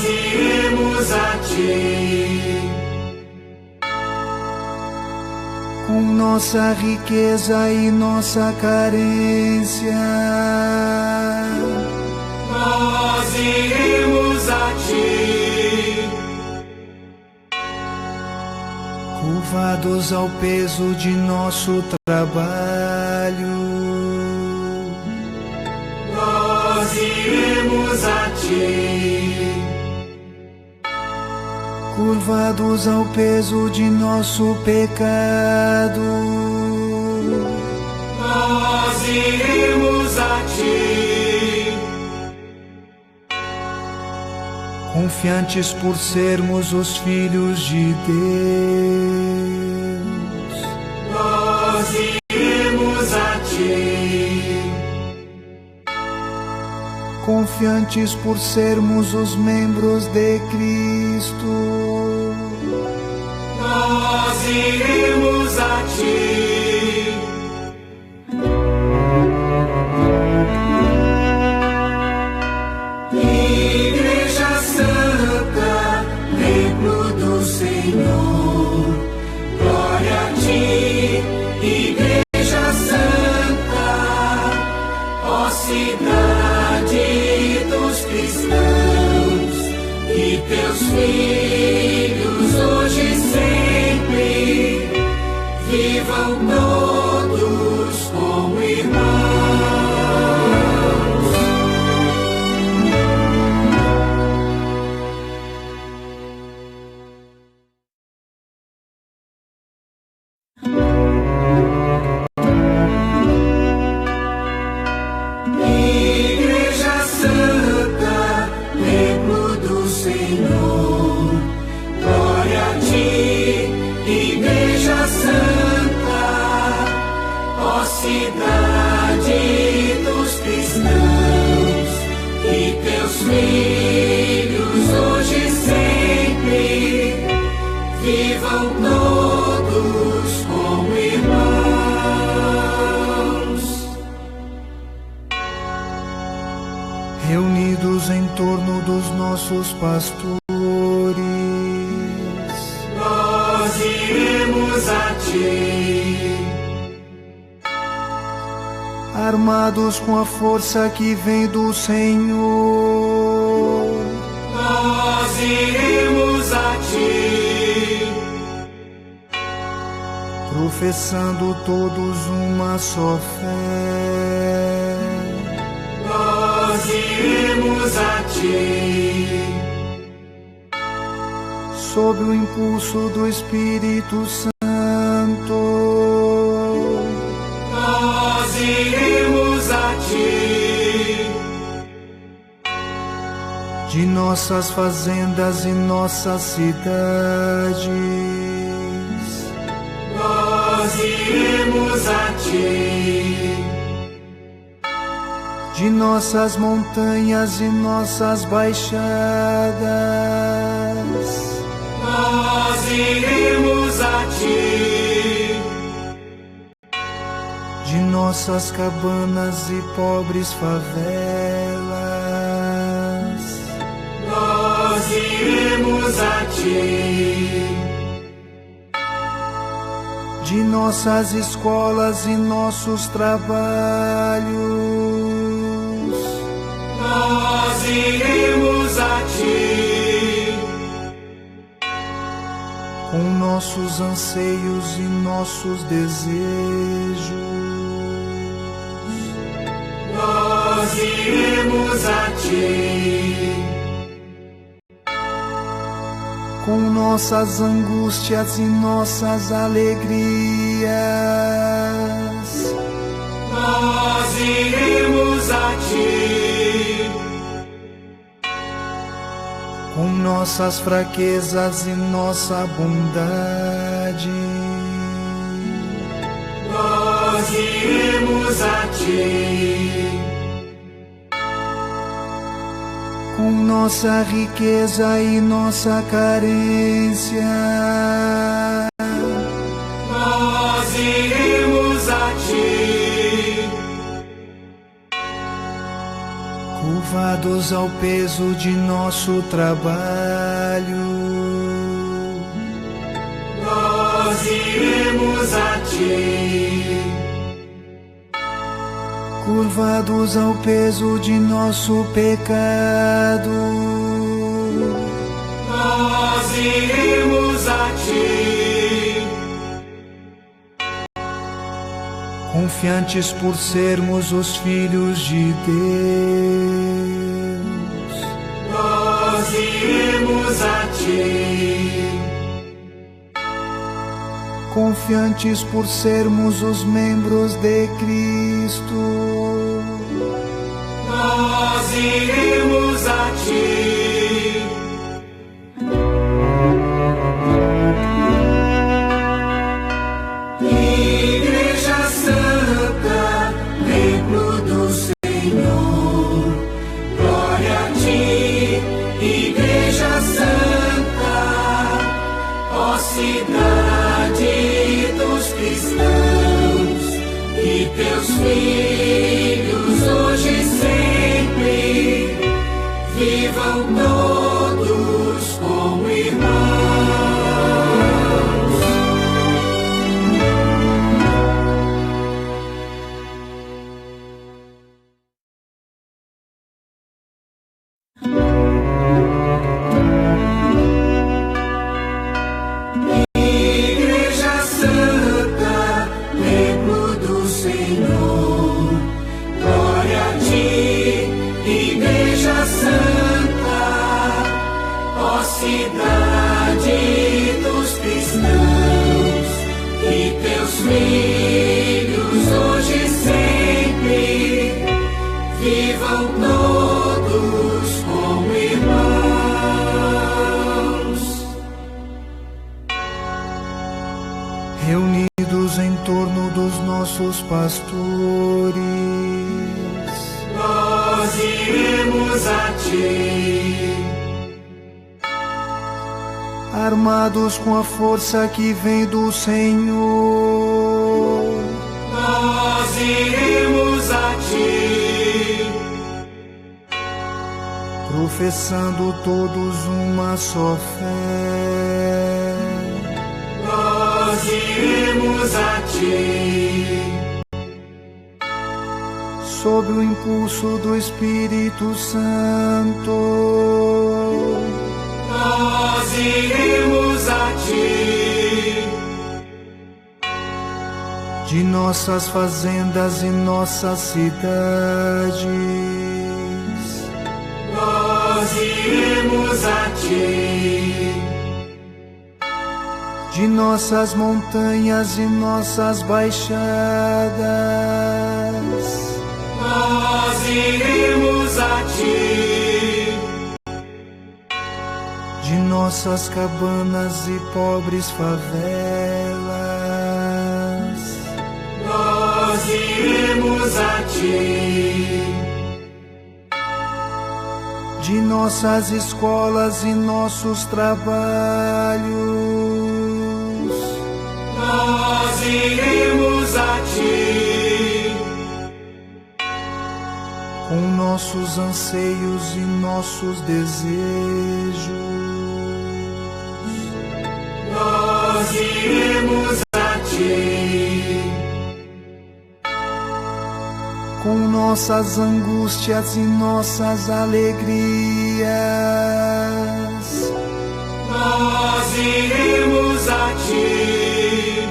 iremos a ti. Com nossa riqueza e nossa carência, nós iremos a ti. Curvados ao peso de nosso trabalho, nós iremos a ti. Curvados ao peso de nosso pecado, nós iremos a ti. Confiantes por sermos os filhos de Deus, nós iremos a ti. confiantes por sermos os membros de Cristo, nós iremos a ti. Igreja Santa, templo do Senhor, glória a ti, Igreja Santa, ó cidade dos cristãos, e teus filhos hoje e sempre vivam todos como irmãos. Igreja Santa, templo do Senhor, glória a ti, Igreja Santa, ó cidade dos cristãos, e teus filhos hoje e sempre vivam todos como irmãos. reunidos em torno dos nossos pastores, Nós iremos a ti. armados com a força que vem do Senhor, Nós iremos a ti. professando todos uma só fé, Nós iremos a ti. sob o impulso do Espírito Santo, Nós iremos a ti. de nossas fazendas e nossas cidades, Nós iremos a ti. de nossas montanhas e nossas baixadas, Nós iremos a ti. de nossas cabanas e pobres favelas, Nós iremos a ti. de nossas escolas e nossos trabalhos, Nós iremos a ti. com nossos anseios e nossos desejos, Nós iremos a ti. com nossas angústias e nossas alegrias, Nós iremos a ti. com nossas fraquezas e nossa bondade, Nós iremos a ti. com nossa riqueza e nossa carência, Nós iremos a ti. curvados ao peso de nosso trabalho, nós iremos a Ti. Curvados ao peso de nosso pecado, nós iremos a Ti. Confiantes por sermos os filhos de Deus, Nós iremos a Ti. confiantes por sermos os membros de Cristo, Nós iremos a Ti. Igreja Santa, templo do Senhor, glória a Ti, Igreja Santa, ó cidade dos cristãos, e Teus filhos hoje e sempre vivam todos como irmãos. Igreja Santa, templo do Senhor, glória a Ti, Igreja Santa, ó cidade dos cristãos, e Teus filhos hoje e sempre vivam todos como irmãos. reunidos em torno dos nossos pastores, Nós iremos a Ti. armados com a força que vem do Senhor, Nós iremos a Ti. professando todos uma só fé, Nós iremos a Ti. sob o impulso do Espírito Santo, Nós iremos a Ti. de nossas fazendas e nossas cidades, Nós iremos a Ti. de nossas montanhas e nossas baixadas, Nós iremos a Ti. de nossas cabanas e pobres favelas, Nós iremos a Ti. de nossas escolas e nossos trabalhos, Nós iremos a Ti. com nossos anseios e nossos desejos, Nós iremos a Ti. com nossas angústias e nossas alegrias, Nós iremos a Ti.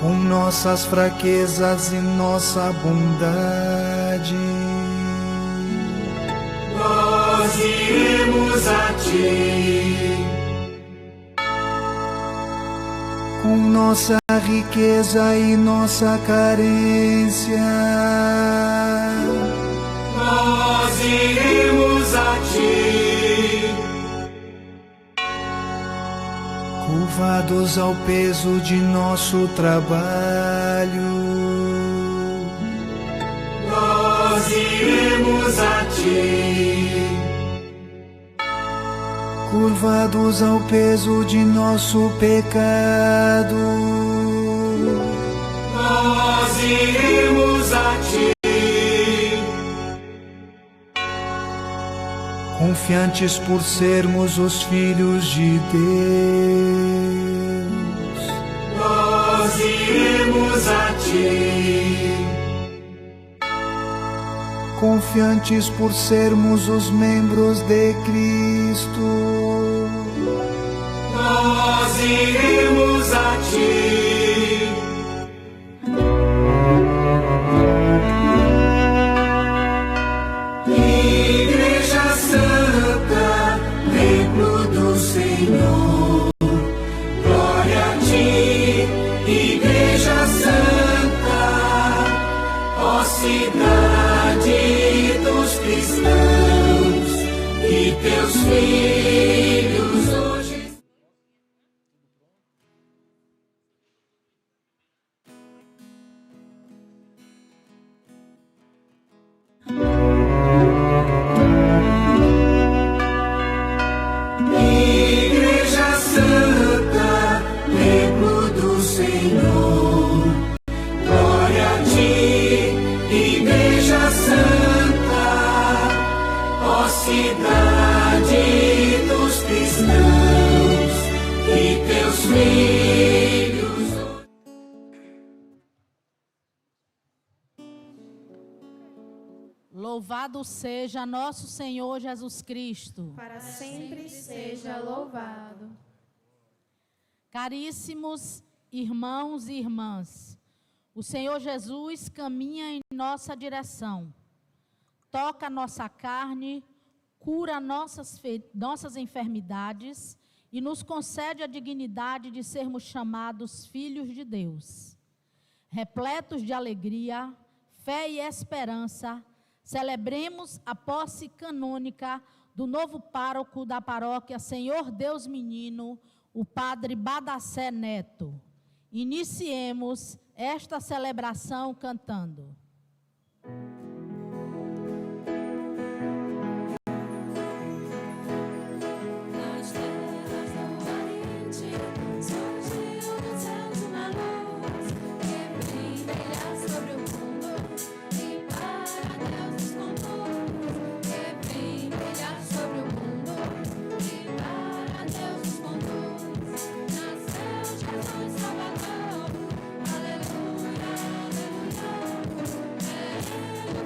com nossas fraquezas e nossa bondade, Nós iremos a Ti. com nossa riqueza e nossa carência, Nós iremos a Ti. curvados ao peso de nosso trabalho, Nós iremos a Ti. curvados ao peso de nosso pecado, Nós iremos a Ti. confiantes por sermos os filhos de Deus. Nós iremos a ti. Confiantes por sermos os membros de Cristo. Nós iremos a ti. Igreja Santa, templo do Senhor, glória a ti, Igreja Santa, ó cidade dos cristãos, e teus filhos hoje. Igreja Santa, templo do Senhor, glória a ti, Igreja Santa, ó cidade dos cristãos, e teus filhos. Louvado seja nosso Senhor Jesus Cristo. Para sempre seja louvado. Caríssimos irmãos e irmãs, o Senhor Jesus caminha em nossa direção, toca nossa carne, cura nossas enfermidades e nos concede a dignidade de sermos chamados filhos de Deus. Repletos de alegria, fé e esperança, celebremos a posse canônica do novo pároco da paróquia Senhor Deus Menino, o Padre Badacé Neto. Iniciemos esta celebração cantando. Nas terras do Oriente, surgiu do céu de uma luz que brilha sobre o mundo e para Deus nos conduz. Que brilha sobre o mundo e para Deus nos conduz. Nasceu Jesus Salvador, aleluia, aleluia. É Ele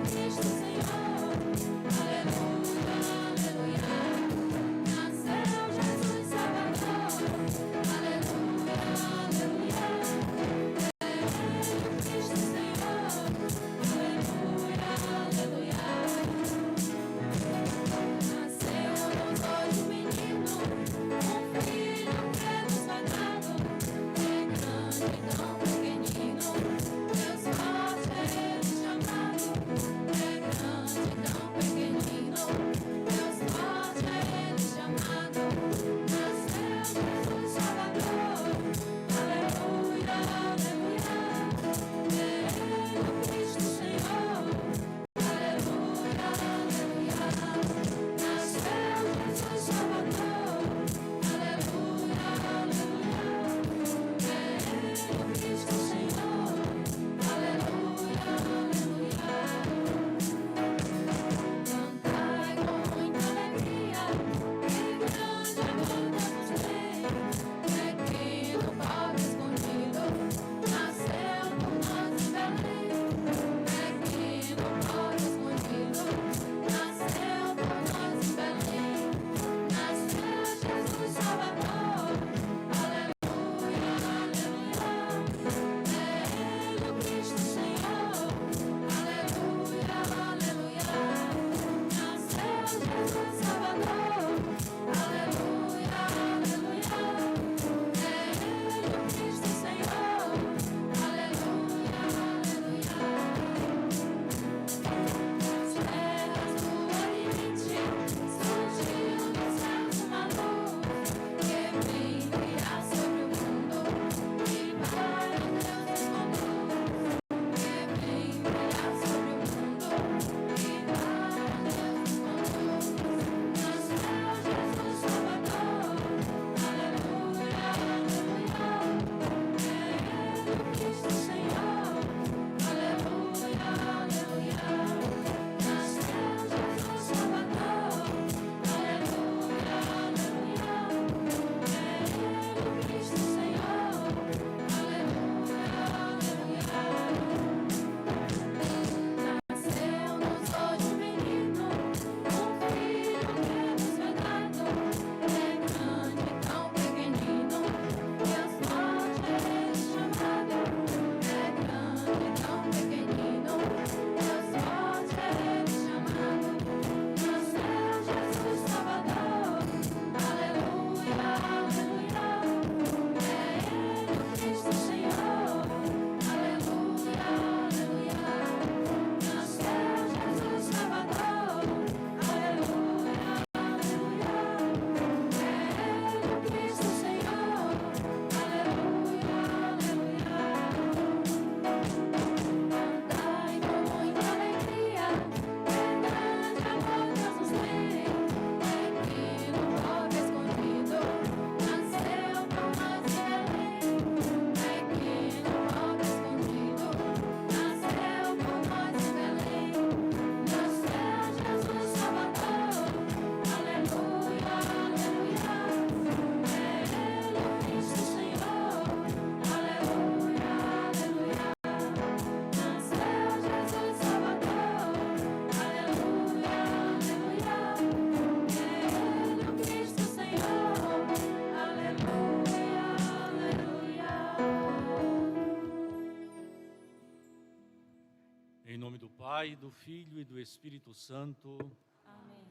Pai, do Filho e do Espírito Santo. Amém.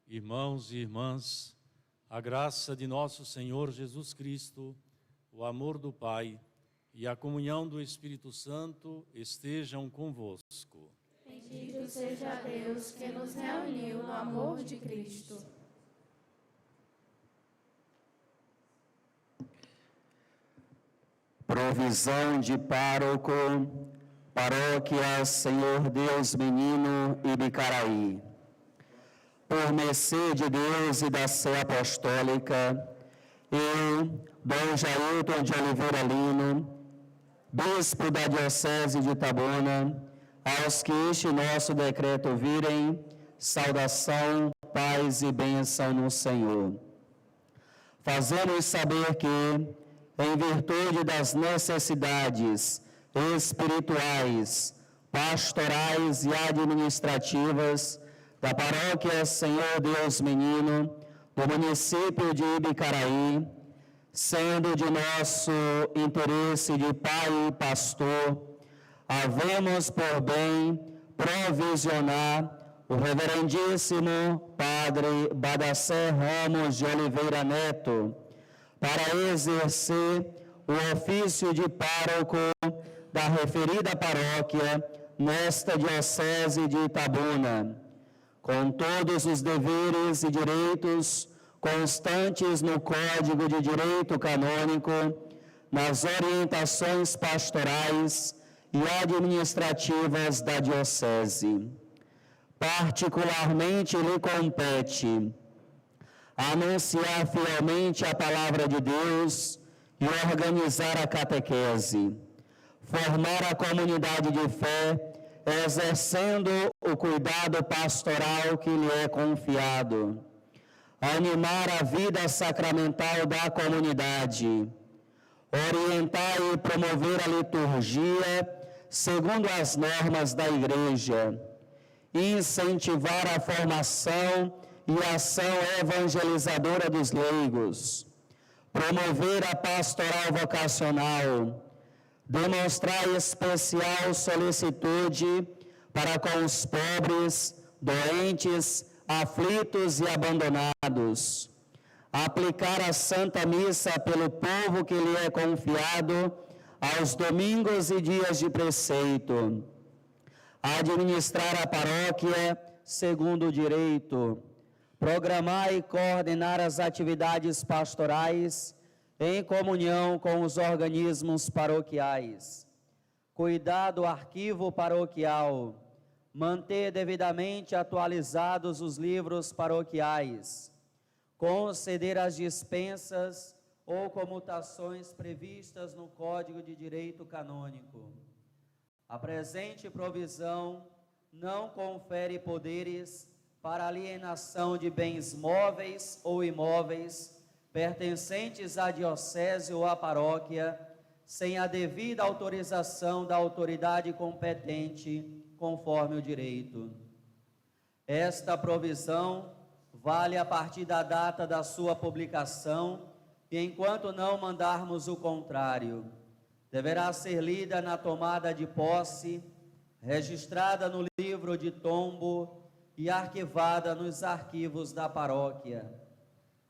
Irmãos e irmãs, a graça de nosso Senhor Jesus Cristo, o amor do Pai e a comunhão do Espírito Santo estejam convosco. Bendito seja Deus que nos reuniu no amor de Cristo. Provisão de pároco, paróquia Senhor Deus Menino Ibicaraí. Por mercê de Deus e da Sé Apostólica, eu, Dom Jailton de Oliveira Lino, bispo da Diocese de Itabuna, aos que este nosso decreto ouvirem, saudação, paz e bênção no Senhor. Fazemos saber que, em virtude das necessidades espirituais, pastorais e administrativas da Paróquia Senhor Deus Menino, do município de Ibicaraí, sendo de nosso interesse de pai e pastor, havemos por bem provisionar o reverendíssimo Padre Badacé Ramos de Oliveira Neto para exercer o ofício de pároco da referida paróquia nesta Diocese de Itabuna, com todos os deveres e direitos constantes no Código de Direito Canônico, nas orientações pastorais e administrativas da Diocese. Particularmente lhe compete anunciar fielmente a palavra de Deus e organizar a catequese, formar a comunidade de fé, exercendo o cuidado pastoral que lhe é confiado, animar a vida sacramental da comunidade, orientar e promover a liturgia segundo as normas da Igreja, incentivar a formação e ação evangelizadora dos leigos, promover a pastoral vocacional, demonstrar especial solicitude para com os pobres, doentes, aflitos e abandonados, aplicar a Santa Missa pelo povo que lhe é confiado aos domingos e dias de preceito, administrar a paróquia segundo o direito, programar e coordenar as atividades pastorais em comunhão com os organismos paroquiais, cuidar do arquivo paroquial, manter devidamente atualizados os livros paroquiais, conceder as dispensas ou comutações previstas no Código de Direito Canônico. A presente provisão não confere poderes para alienação de bens móveis ou imóveis pertencentes à diocese ou à paróquia, sem a devida autorização da autoridade competente, conforme o direito. Esta provisão vale a partir da data da sua publicação e, enquanto não mandarmos o contrário, deverá ser lida na tomada de posse, registrada no livro de tombo e arquivada nos arquivos da paróquia.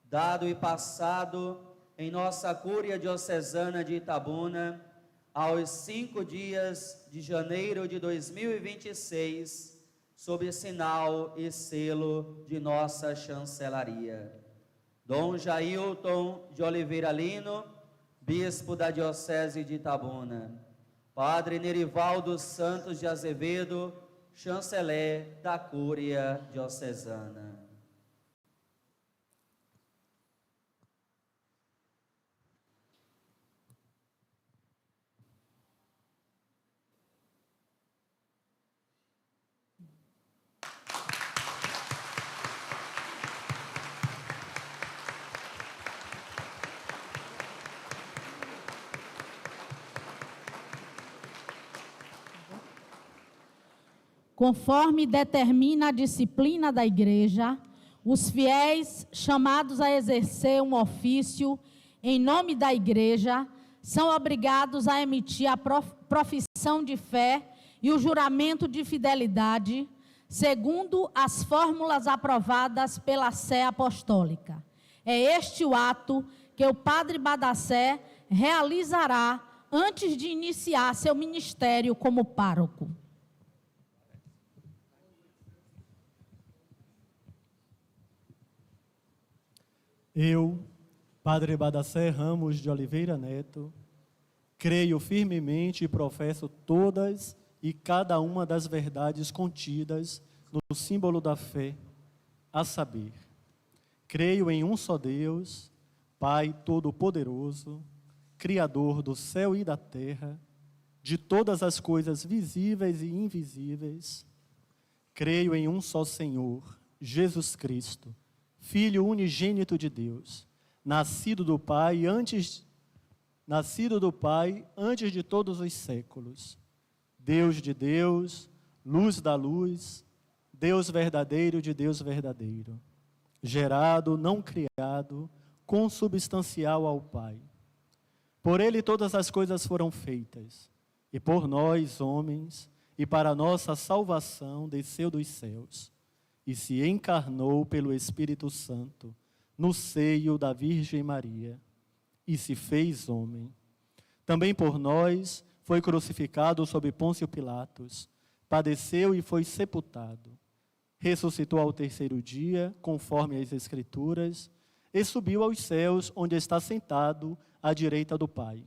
Dado e passado em nossa Cúria Diocesana de Itabuna, aos 5 dias de janeiro de 2026, sob sinal e selo de nossa chancelaria. Dom Jailton de Oliveira Lino, bispo da Diocese de Itabuna. Padre Nerivaldo Santos de Azevedo, chanceler da Cúria Diocesana. Conforme determina a disciplina da Igreja, os fiéis chamados a exercer um ofício em nome da Igreja são obrigados a emitir a profissão de fé e o juramento de fidelidade, segundo as fórmulas aprovadas pela Sé Apostólica. É este o ato que o padre Badacé realizará antes de iniciar seu ministério como pároco. Eu, Padre Badacé Ramos de Oliveira Neto, creio firmemente e professo todas e cada uma das verdades contidas no símbolo da fé, a saber, creio em um só Deus, Pai Todo-Poderoso, Criador do céu e da terra, de todas as coisas visíveis e invisíveis. Creio em um só Senhor, Jesus Cristo, Filho unigênito de Deus, nascido do Pai antes de todos os séculos, Deus de Deus, luz da luz, Deus verdadeiro de Deus verdadeiro, gerado, não criado, consubstancial ao Pai. Por ele todas as coisas foram feitas, e por nós, homens, e para nossa salvação desceu dos céus, e se encarnou pelo Espírito Santo, no seio da Virgem Maria, e se fez homem. Também por nós foi crucificado sob Pôncio Pilatos, padeceu e foi sepultado. Ressuscitou ao terceiro dia, conforme as Escrituras, e subiu aos céus, onde está sentado à direita do Pai.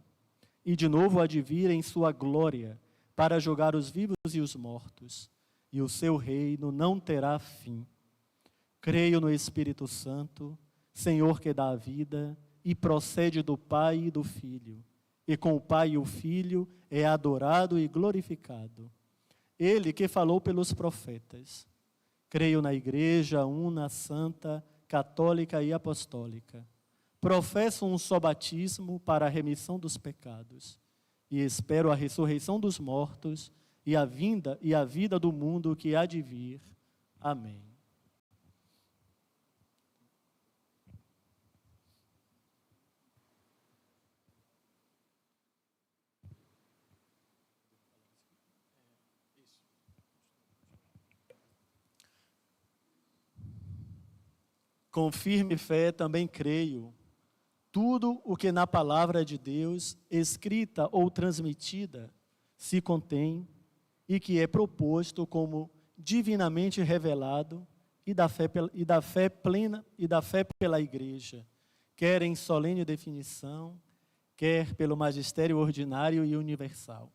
E de novo há de vir em sua glória, para julgar os vivos e os mortos, e o seu reino não terá fim. Creio no Espírito Santo, Senhor que dá a vida, e procede do Pai e do Filho, e com o Pai e o Filho é adorado e glorificado. Ele que falou pelos profetas. Creio na Igreja una, santa, católica e apostólica. Professo um só batismo para a remissão dos pecados, e espero a ressurreição dos mortos e a vida do mundo que há de vir. Amém. Com firme fé também creio, tudo o que na palavra de Deus, escrita ou transmitida, se contém e que é proposto como divinamente revelado e da fé pela Igreja, quer em solene definição, quer pelo magistério ordinário e universal.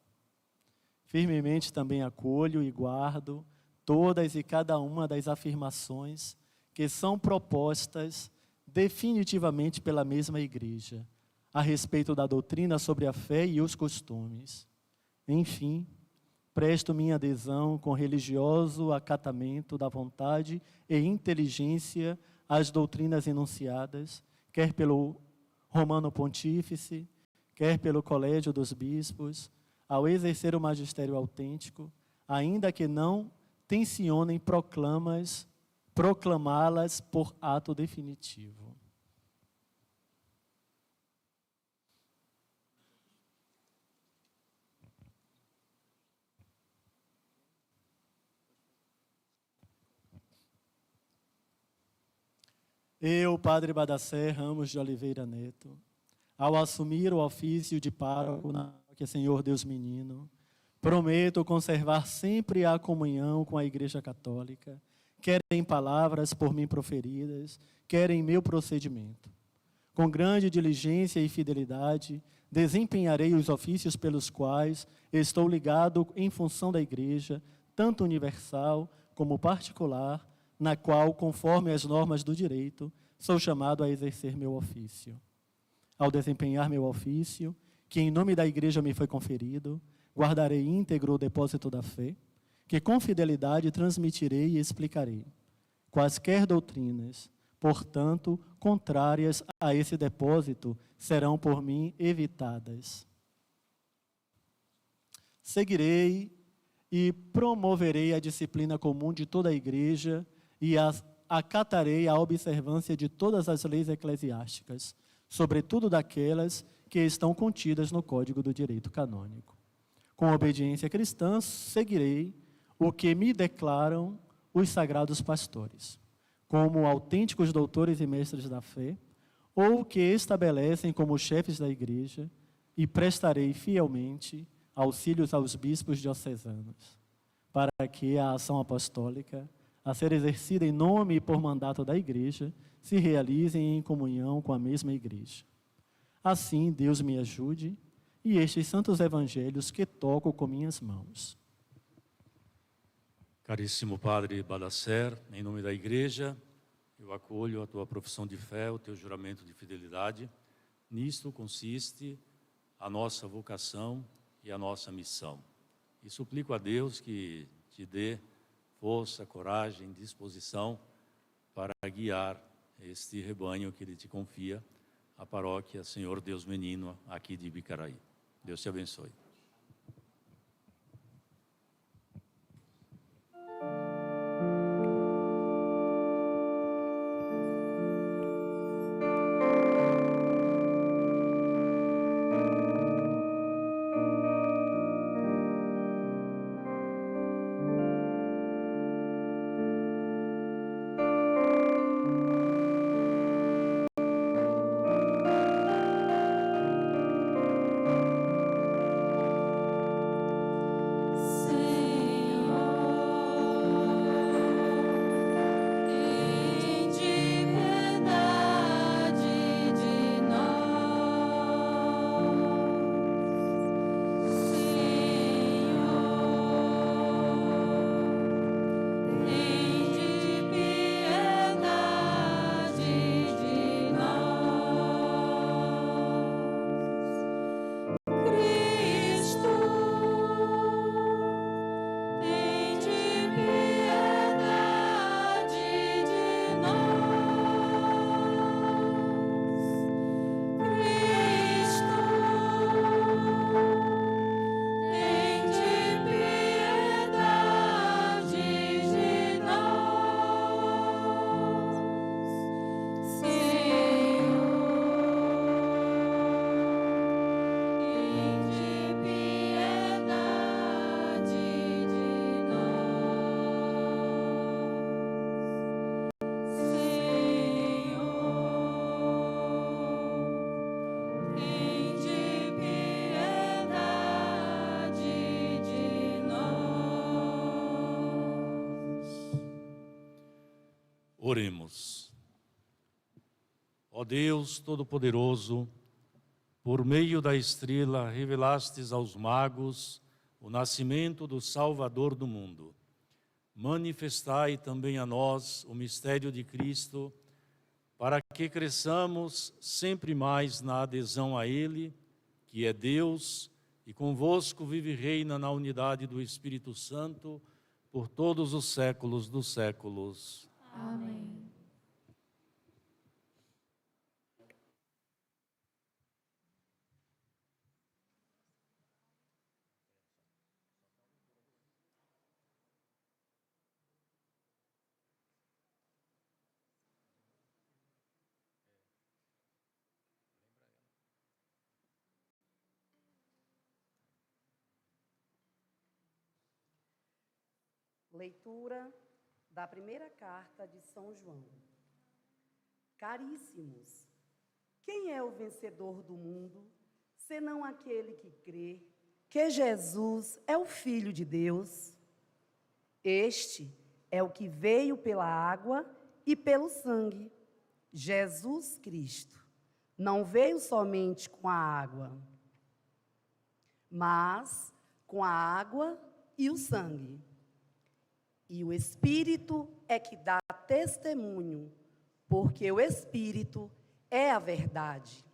Firmemente também acolho e guardo todas e cada uma das afirmações que são propostas definitivamente pela mesma Igreja, a respeito da doutrina sobre a fé e os costumes. Enfim, presto minha adesão com religioso acatamento da vontade e inteligência às doutrinas enunciadas, quer pelo Romano Pontífice, quer pelo Colégio dos Bispos, ao exercer o magistério autêntico, ainda que não tensionem proclamá-las por ato definitivo. Eu, Padre Badacé Ramos de Oliveira Neto, ao assumir o ofício de pároco na Paróquia Senhor Deus Menino, prometo conservar sempre a comunhão com a Igreja Católica, quer em palavras por mim proferidas, quer em meu procedimento. Com grande diligência e fidelidade, desempenharei os ofícios pelos quais estou ligado em função da Igreja, tanto universal como particular, na qual, conforme as normas do direito, sou chamado a exercer meu ofício. Ao desempenhar meu ofício, que em nome da Igreja me foi conferido, guardarei íntegro o depósito da fé, que com fidelidade transmitirei e explicarei. Quaisquer doutrinas, portanto, contrárias a esse depósito, serão por mim evitadas. Seguirei e promoverei a disciplina comum de toda a Igreja e acatarei a observância de todas as leis eclesiásticas, sobretudo daquelas que estão contidas no Código do Direito Canônico. Com obediência cristã, seguirei o que me declaram os sagrados pastores, como autênticos doutores e mestres da fé, ou que estabelecem como chefes da igreja, e prestarei fielmente auxílios aos bispos diocesanos, para que a ação apostólica, a ser exercida em nome e por mandato da igreja, se realize em comunhão com a mesma igreja. Assim, Deus me ajude, e estes santos evangelhos que toco com minhas mãos. Caríssimo Padre Balacer, em nome da Igreja, eu acolho a tua profissão de fé, o teu juramento de fidelidade. Nisto consiste a nossa vocação e a nossa missão. E suplico a Deus que te dê força, coragem, disposição para guiar este rebanho que Ele te confia, a paróquia Senhor Deus Menino, aqui de Bicaraí. Deus te abençoe. Oremos. Ó Deus Todo-Poderoso, por meio da estrela revelastes aos magos o nascimento do Salvador do mundo. Manifestai também a nós o mistério de Cristo, para que cresçamos sempre mais na adesão a Ele, que é Deus, e convosco vive e reina na unidade do Espírito Santo, por todos os séculos dos séculos. Amém. Leitura da primeira carta de São João. Caríssimos, quem é o vencedor do mundo, senão aquele que crê que Jesus é o Filho de Deus? Este é o que veio pela água e pelo sangue, Jesus Cristo. Não veio somente com a água, mas com a água e o sangue. E o Espírito é que dá testemunho, porque o Espírito é a verdade.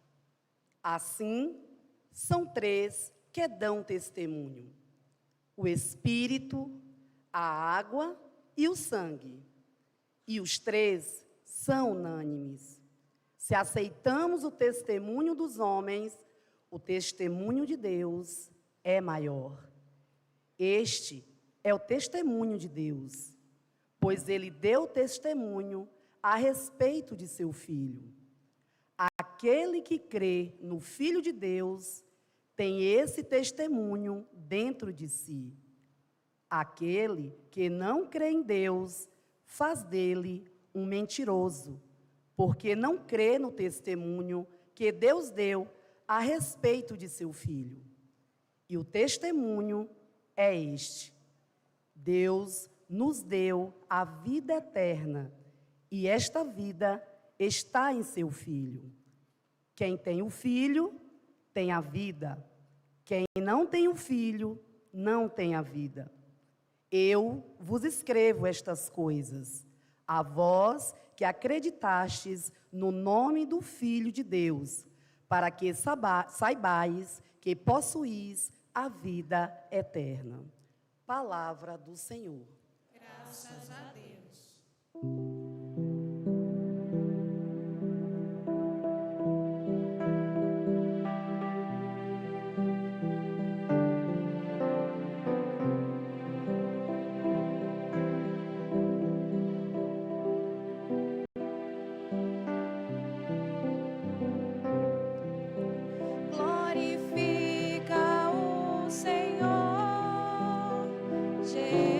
Assim, são três que dão testemunho: o Espírito, a água e o sangue. E os três são unânimes. Se aceitamos o testemunho dos homens, o testemunho de Deus é maior. Este é o testemunho de Deus, pois Ele deu testemunho a respeito de seu Filho. Aquele que crê no Filho de Deus tem esse testemunho dentro de si. Aquele que não crê em Deus faz dele um mentiroso, porque não crê no testemunho que Deus deu a respeito de seu Filho. E o testemunho é este: Deus nos deu a vida eterna, e esta vida está em seu Filho. Quem tem o Filho, tem a vida. Quem não tem o Filho, não tem a vida. Eu vos escrevo estas coisas, a vós que acreditastes no nome do Filho de Deus, para que saibais que possuís a vida eterna. Palavra do Senhor. Graças a Deus. Glorifica o Senhor, Jerusalém.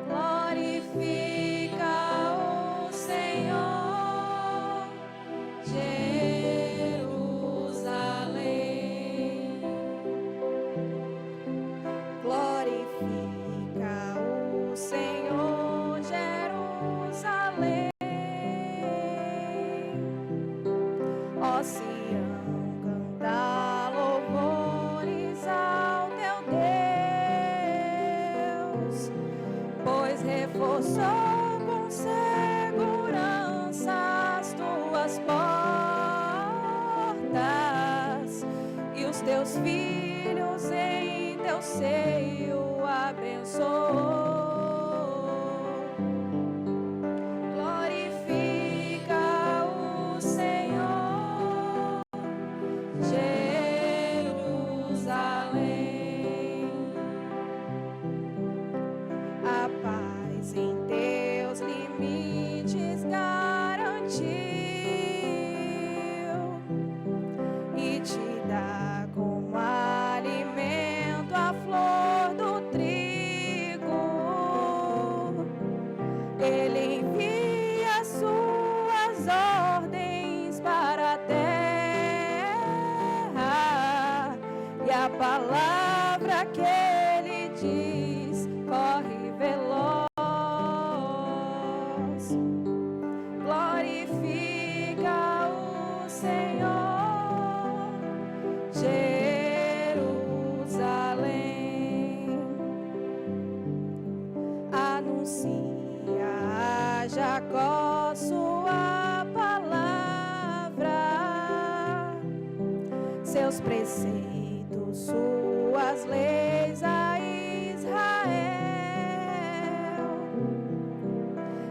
Glorifica o Senhor, Jerusalém. Glorifica o Senhor, Jerusalém. Ó Sião, canta louvores ao teu Deus, pois reforçou com segurança as tuas portas, e os teus filhos em teu seio abençoou. Glorifica o Senhor, Jerusalém. A paz em teus limites garantiu e te dá como alimento a flor do trigo. Ele envia suas ordens para a terra, e a palavra que ele diz corre veloz. Glorifica o Senhor, Jerusalém. Anuncia a Jacó sua palavra, seus preceitos, suas leis a Israel.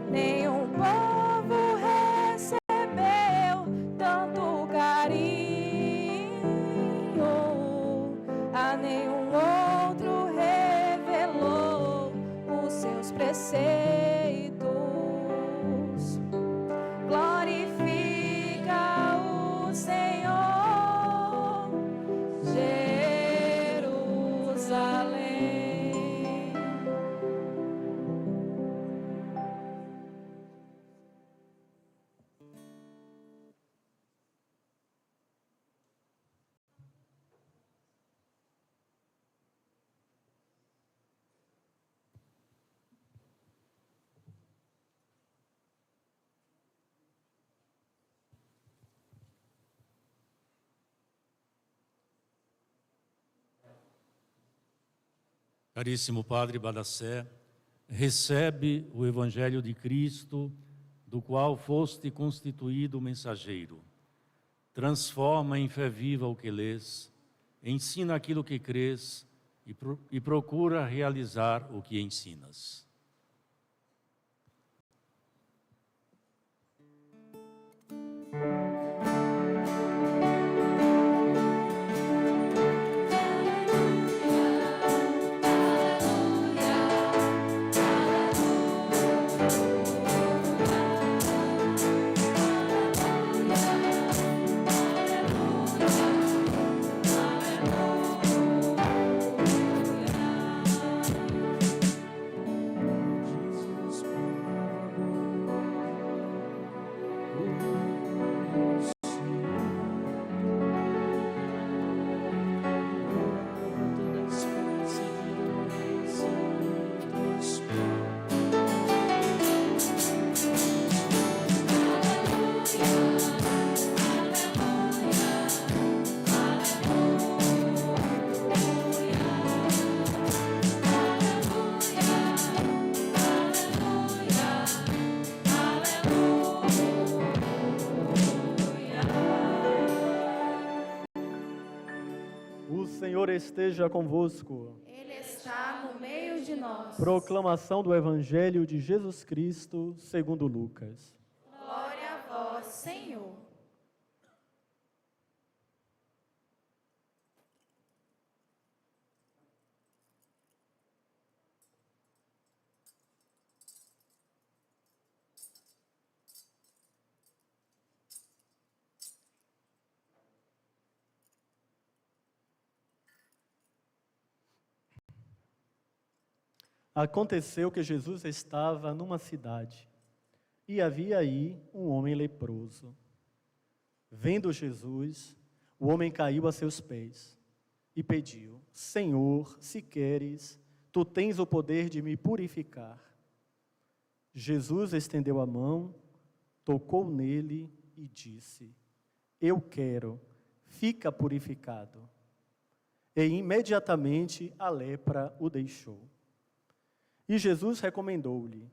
Nenhum povo recebeu tanto carinho, a nenhum outro revelou os seus preceitos. Glorifica o Senhor, Jerusalém. Caríssimo Padre Badacé, recebe o Evangelho de Cristo, do qual foste constituído mensageiro. Transforma em fé viva o que lês, ensina aquilo que crês e procura realizar o que ensinas. Aleluia, aleluia, Senhor esteja convosco. Ele está no meio de nós. Proclamação do Evangelho de Jesus Cristo, segundo Lucas. Glória a vós, Senhor. Aconteceu que Jesus estava numa cidade e havia aí um homem leproso. Vendo Jesus, o homem caiu a seus pés e pediu: Senhor, se queres, tu tens o poder de me purificar. Jesus estendeu a mão, tocou nele e disse: Eu quero, fica purificado. E imediatamente a lepra o deixou. E Jesus recomendou-lhe: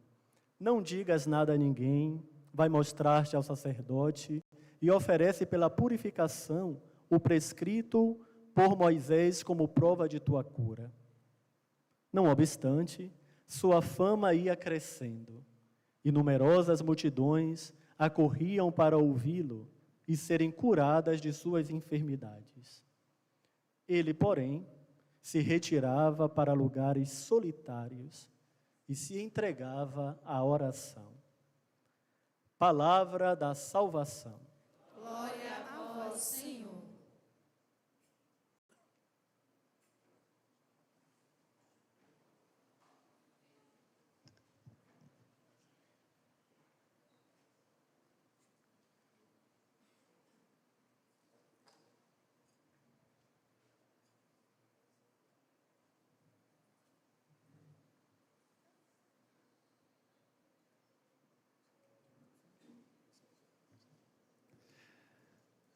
Não digas nada a ninguém, vai mostrar-te ao sacerdote e oferece pela purificação o prescrito por Moisés como prova de tua cura. Não obstante, sua fama ia crescendo, e numerosas multidões acorriam para ouvi-lo e serem curadas de suas enfermidades. Ele, porém, se retirava para lugares solitários e se entregava à oração. Palavra da salvação. Glória a vós, Senhor.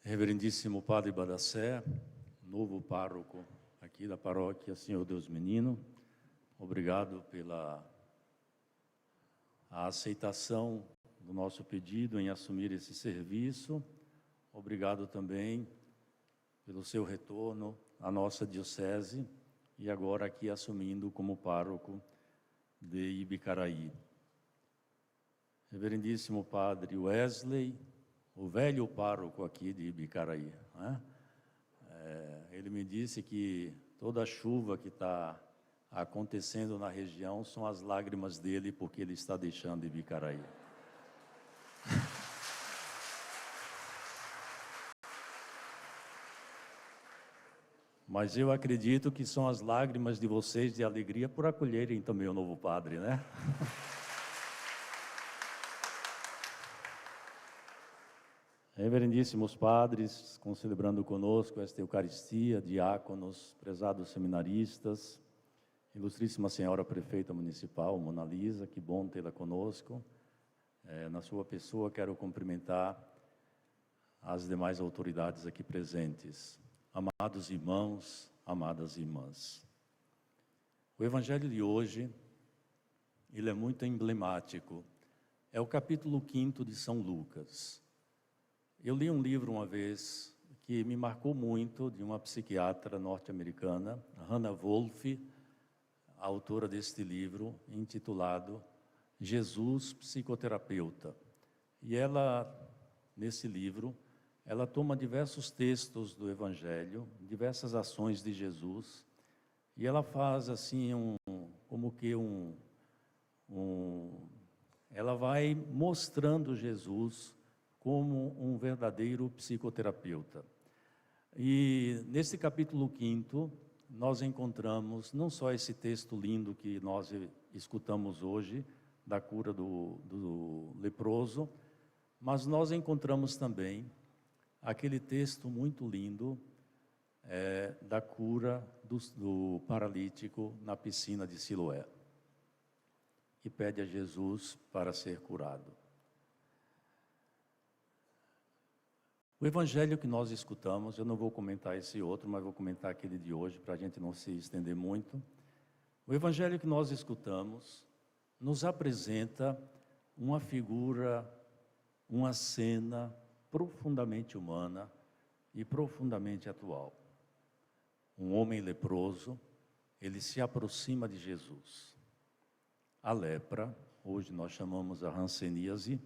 Reverendíssimo Padre Badacé, novo pároco aqui da paróquia Senhor Deus Menino, obrigado pela aceitação do nosso pedido em assumir esse serviço. Obrigado também pelo seu retorno à nossa diocese e agora aqui assumindo como pároco de Ibicaraí. Reverendíssimo Padre Wesley, o velho pároco aqui de Ibicaraí, né? Ele me disse que toda a chuva que está acontecendo na região são as lágrimas dele porque ele está deixando Ibicaraí. Mas eu acredito que são as lágrimas de vocês de alegria por acolherem também o novo padre, né? Reverendíssimos padres, celebrando conosco esta Eucaristia, diáconos, prezados seminaristas, ilustríssima senhora prefeita municipal, Mona Lisa, que bom tê-la conosco. Na sua pessoa, quero cumprimentar as demais autoridades aqui presentes. Amados irmãos, amadas irmãs. O Evangelho de hoje, ele é muito emblemático. É o capítulo 5 de São Lucas. Eu li um livro uma vez que me marcou muito, de uma psiquiatra norte-americana, Hannah Wolfe, a autora deste livro, intitulado Jesus, Psicoterapeuta. E ela, nesse livro, ela toma diversos textos do Evangelho, diversas ações de Jesus, e ela faz assim ela vai mostrando Jesus como um verdadeiro psicoterapeuta. E nesse capítulo 5, nós encontramos não só esse texto lindo que nós escutamos hoje, da cura do leproso, mas nós encontramos também aquele texto muito lindo da cura do paralítico na piscina de Siloé, que pede a Jesus para ser curado. O evangelho que nós escutamos, eu não vou comentar esse outro, mas vou comentar aquele de hoje, para a gente não se estender muito. O evangelho que nós escutamos nos apresenta uma figura, uma cena profundamente humana e profundamente atual. um homem leproso, ele se aproxima de Jesus. A lepra, hoje nós chamamos a hanseníase,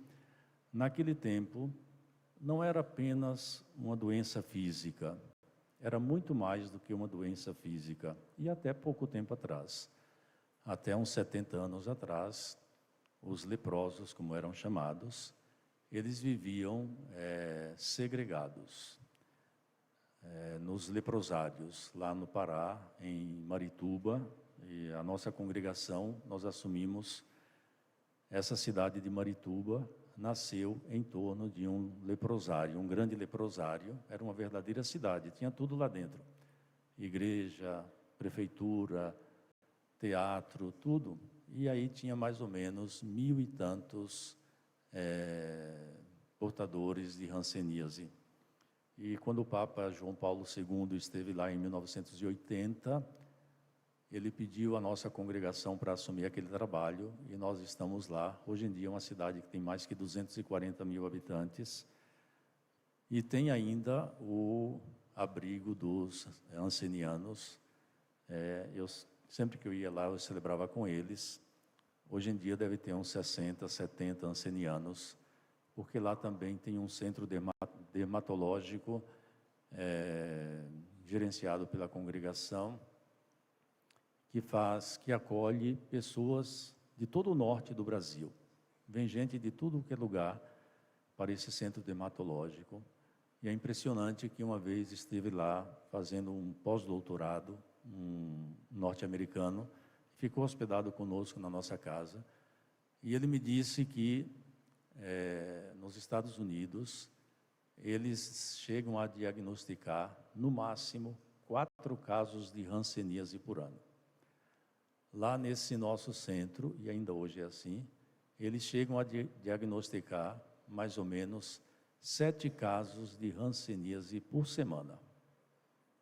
naquele tempo não era apenas uma doença física, era muito mais do que uma doença física. E até pouco tempo atrás, até uns 70 anos atrás, os leprosos, como eram chamados, eles viviam segregados nos leprosários, lá no Pará, em Marituba, e a nossa congregação, nós assumimos essa cidade de Marituba, nasceu em torno de um leprosário, um grande leprosário, era uma verdadeira cidade, tinha tudo lá dentro, igreja, prefeitura, teatro, tudo, e aí tinha mais ou menos 1.000 e tantos portadores de hanseníase. E quando o Papa João Paulo II esteve lá em 1980, ele pediu à nossa congregação para assumir aquele trabalho, e nós estamos lá. Hoje em dia é uma cidade que tem mais que 240.000 habitantes, e tem ainda o abrigo dos hansenianos. Sempre que eu ia lá, eu celebrava com eles. Hoje em dia deve ter uns 60, 70 hansenianos, porque lá também tem um centro dermatológico gerenciado pela congregação, que acolhe pessoas de todo o norte do Brasil. Vem gente de tudo que é lugar para esse centro dermatológico. E é impressionante que uma vez esteve lá fazendo um pós-doutorado, um norte-americano, ficou hospedado conosco na nossa casa, e ele me disse que nos Estados Unidos eles chegam a diagnosticar no máximo 4 casos de hanseníase por ano. Lá nesse nosso centro, e ainda hoje é assim, eles chegam a diagnosticar mais ou menos 7 casos de hanseníase por semana.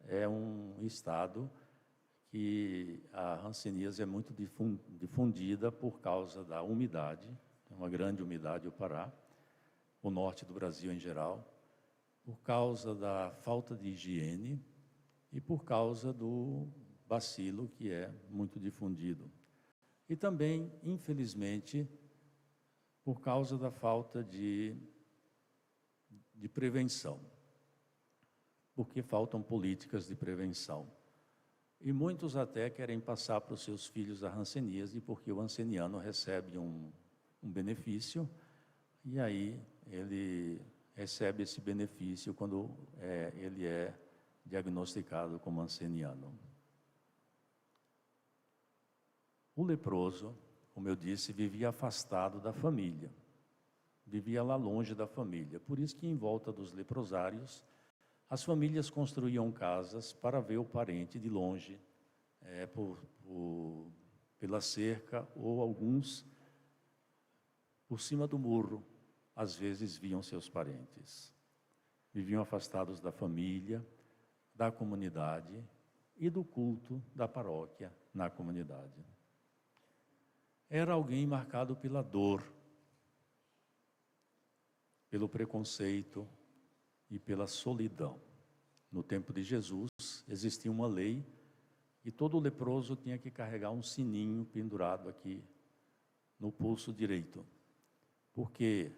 É um estado que a hanseníase é muito difundida por causa da umidade, tem uma grande umidade o Pará, o norte do Brasil em geral, por causa da falta de higiene e por causa do bacilo, que é muito difundido. E também, infelizmente, por causa da falta de prevenção, porque faltam políticas de prevenção. E muitos até querem passar para os seus filhos a hanseníase, porque o hanseniano recebe um benefício, e aí ele recebe esse benefício quando ele é diagnosticado como hanseniano. O leproso, como eu disse, vivia afastado da família, vivia lá longe da família. Por isso que em volta dos leprosários, as famílias construíam casas para ver o parente de longe, pela cerca, ou alguns por cima do muro, às vezes viam seus parentes. Viviam afastados da família, da comunidade e do culto da paróquia na comunidade. Era alguém marcado pela dor, pelo preconceito e pela solidão. No tempo de Jesus, existia uma lei e todo leproso tinha que carregar um sininho pendurado aqui no pulso direito, porque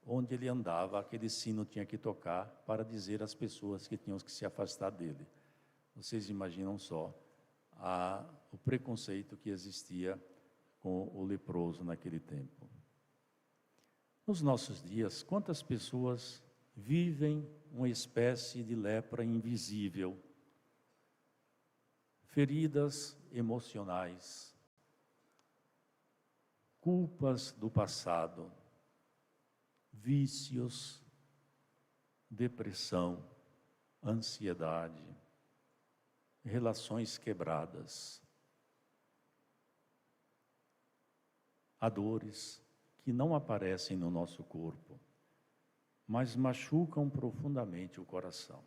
onde ele andava, aquele sino tinha que tocar para dizer às pessoas que tinham que se afastar dele. Vocês imaginam só o preconceito que existia com o leproso naquele tempo. Nos nossos dias, quantas pessoas vivem uma espécie de lepra invisível, feridas emocionais, culpas do passado, vícios, depressão, ansiedade, relações quebradas, há dores que não aparecem no nosso corpo, mas machucam profundamente o coração.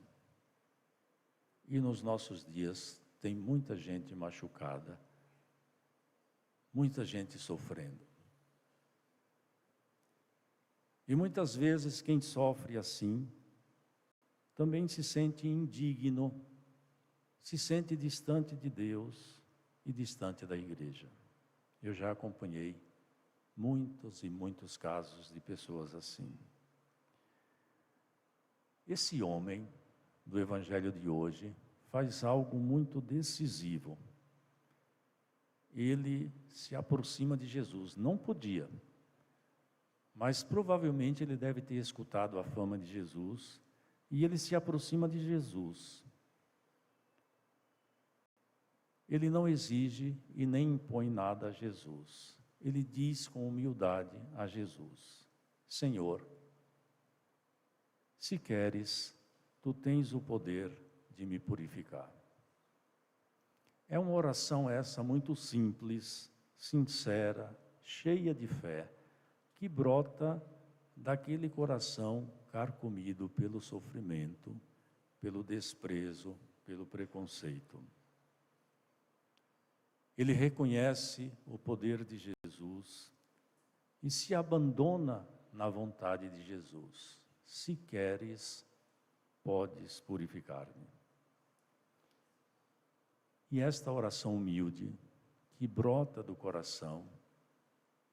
E nos nossos dias tem muita gente machucada, muita gente sofrendo. E muitas vezes quem sofre assim também se sente indigno, se sente distante de Deus e distante da igreja. Eu já acompanhei muitos e muitos casos de pessoas assim. Esse homem do evangelho de hoje faz algo muito decisivo. Ele se aproxima de Jesus. Não podia, mas provavelmente ele deve ter escutado a fama de Jesus, e ele se aproxima de Jesus. Ele não exige e nem impõe nada a Jesus. Ele diz com humildade a Jesus: Senhor, se queres, tu tens o poder de me purificar. É uma oração essa muito simples, sincera, cheia de fé, que brota daquele coração carcomido pelo sofrimento, pelo desprezo, pelo preconceito. Ele reconhece o poder de Jesus e se abandona na vontade de Jesus. Se queres, podes purificar-me. E esta oração humilde, que brota do coração,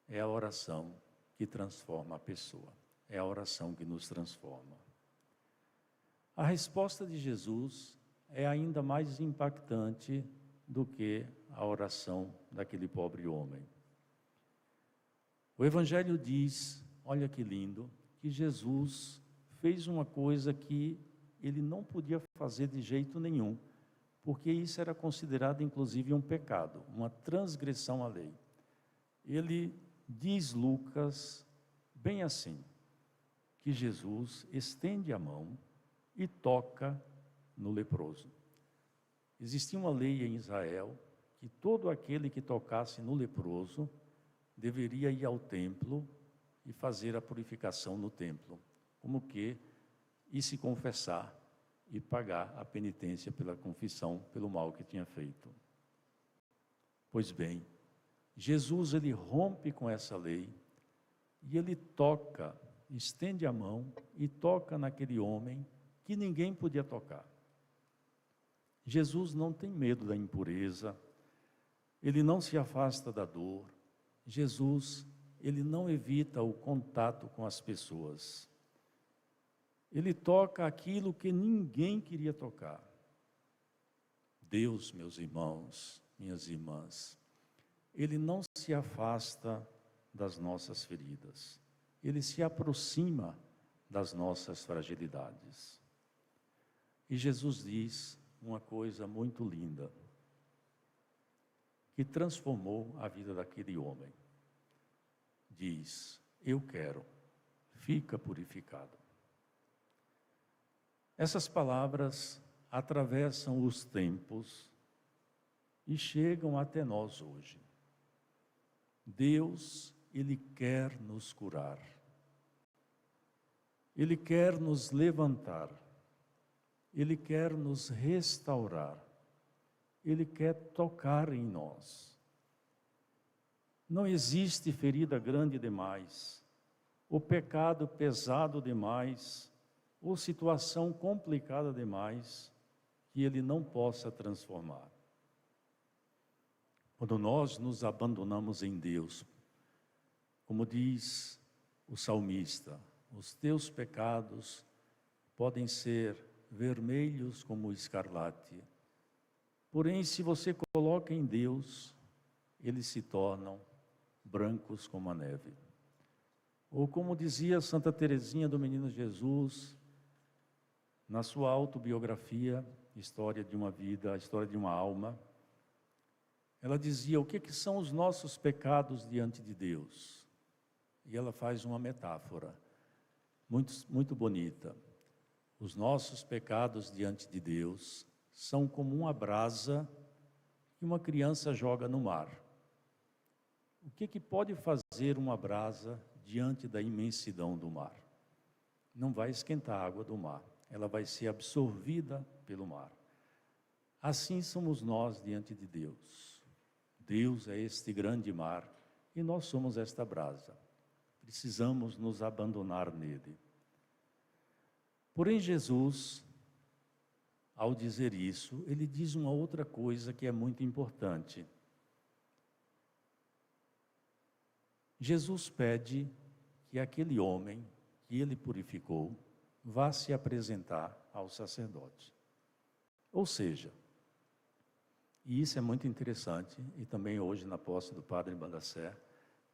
é a oração que transforma a pessoa. É a oração que nos transforma. A resposta de Jesus é ainda mais impactante do que a oração daquele pobre homem. O Evangelho diz, olha que lindo, que Jesus fez uma coisa que ele não podia fazer de jeito nenhum, porque isso era considerado inclusive um pecado, uma transgressão à lei. Ele diz, Lucas, bem assim, que Jesus estende a mão e toca no leproso. Existia uma lei em Israel que todo aquele que tocasse no leproso deveria ir ao templo e fazer a purificação no templo, como que e se confessar e pagar a penitência pela confissão, pelo mal que tinha feito. Pois bem, Jesus ele rompe com essa lei e ele toca, estende a mão e toca naquele homem que ninguém podia tocar. Jesus não tem medo da impureza, ele não se afasta da dor. Jesus, ele não evita o contato com as pessoas. Ele toca aquilo que ninguém queria tocar. Deus, meus irmãos, minhas irmãs, ele não se afasta das nossas feridas. Ele se aproxima das nossas fragilidades. E Jesus diz uma coisa muito linda, que transformou a vida daquele homem. Diz, eu quero, fica purificado. Essas palavras atravessam os tempos e chegam até nós hoje. Deus, ele quer nos curar. Ele quer nos levantar. Ele quer nos restaurar. Ele quer tocar em nós. Não existe ferida grande demais, ou pecado pesado demais, ou situação complicada demais, que Ele não possa transformar. Quando nós nos abandonamos em Deus, como diz o salmista, os teus pecados podem ser vermelhos como o escarlate, porém, se você coloca em Deus, eles se tornam brancos como a neve. Ou como dizia Santa Teresinha do Menino Jesus, na sua autobiografia, História de uma Vida, a História de uma Alma, ela dizia, o que são os nossos pecados diante de Deus? E ela faz uma metáfora, muito bonita. Os nossos pecados diante de Deus são como uma brasa que uma criança joga no mar. O que pode fazer uma brasa diante da imensidão do mar? Não vai esquentar a água do mar, ela vai ser absorvida pelo mar. Assim somos nós diante de Deus. Deus é este grande mar e nós somos esta brasa. Precisamos nos abandonar nele. Porém, Jesus, ao dizer isso, ele diz uma outra coisa que é muito importante. Jesus pede que aquele homem que ele purificou vá se apresentar ao sacerdote. Ou seja, e isso é muito interessante, e também hoje na posse do Padre Badassé,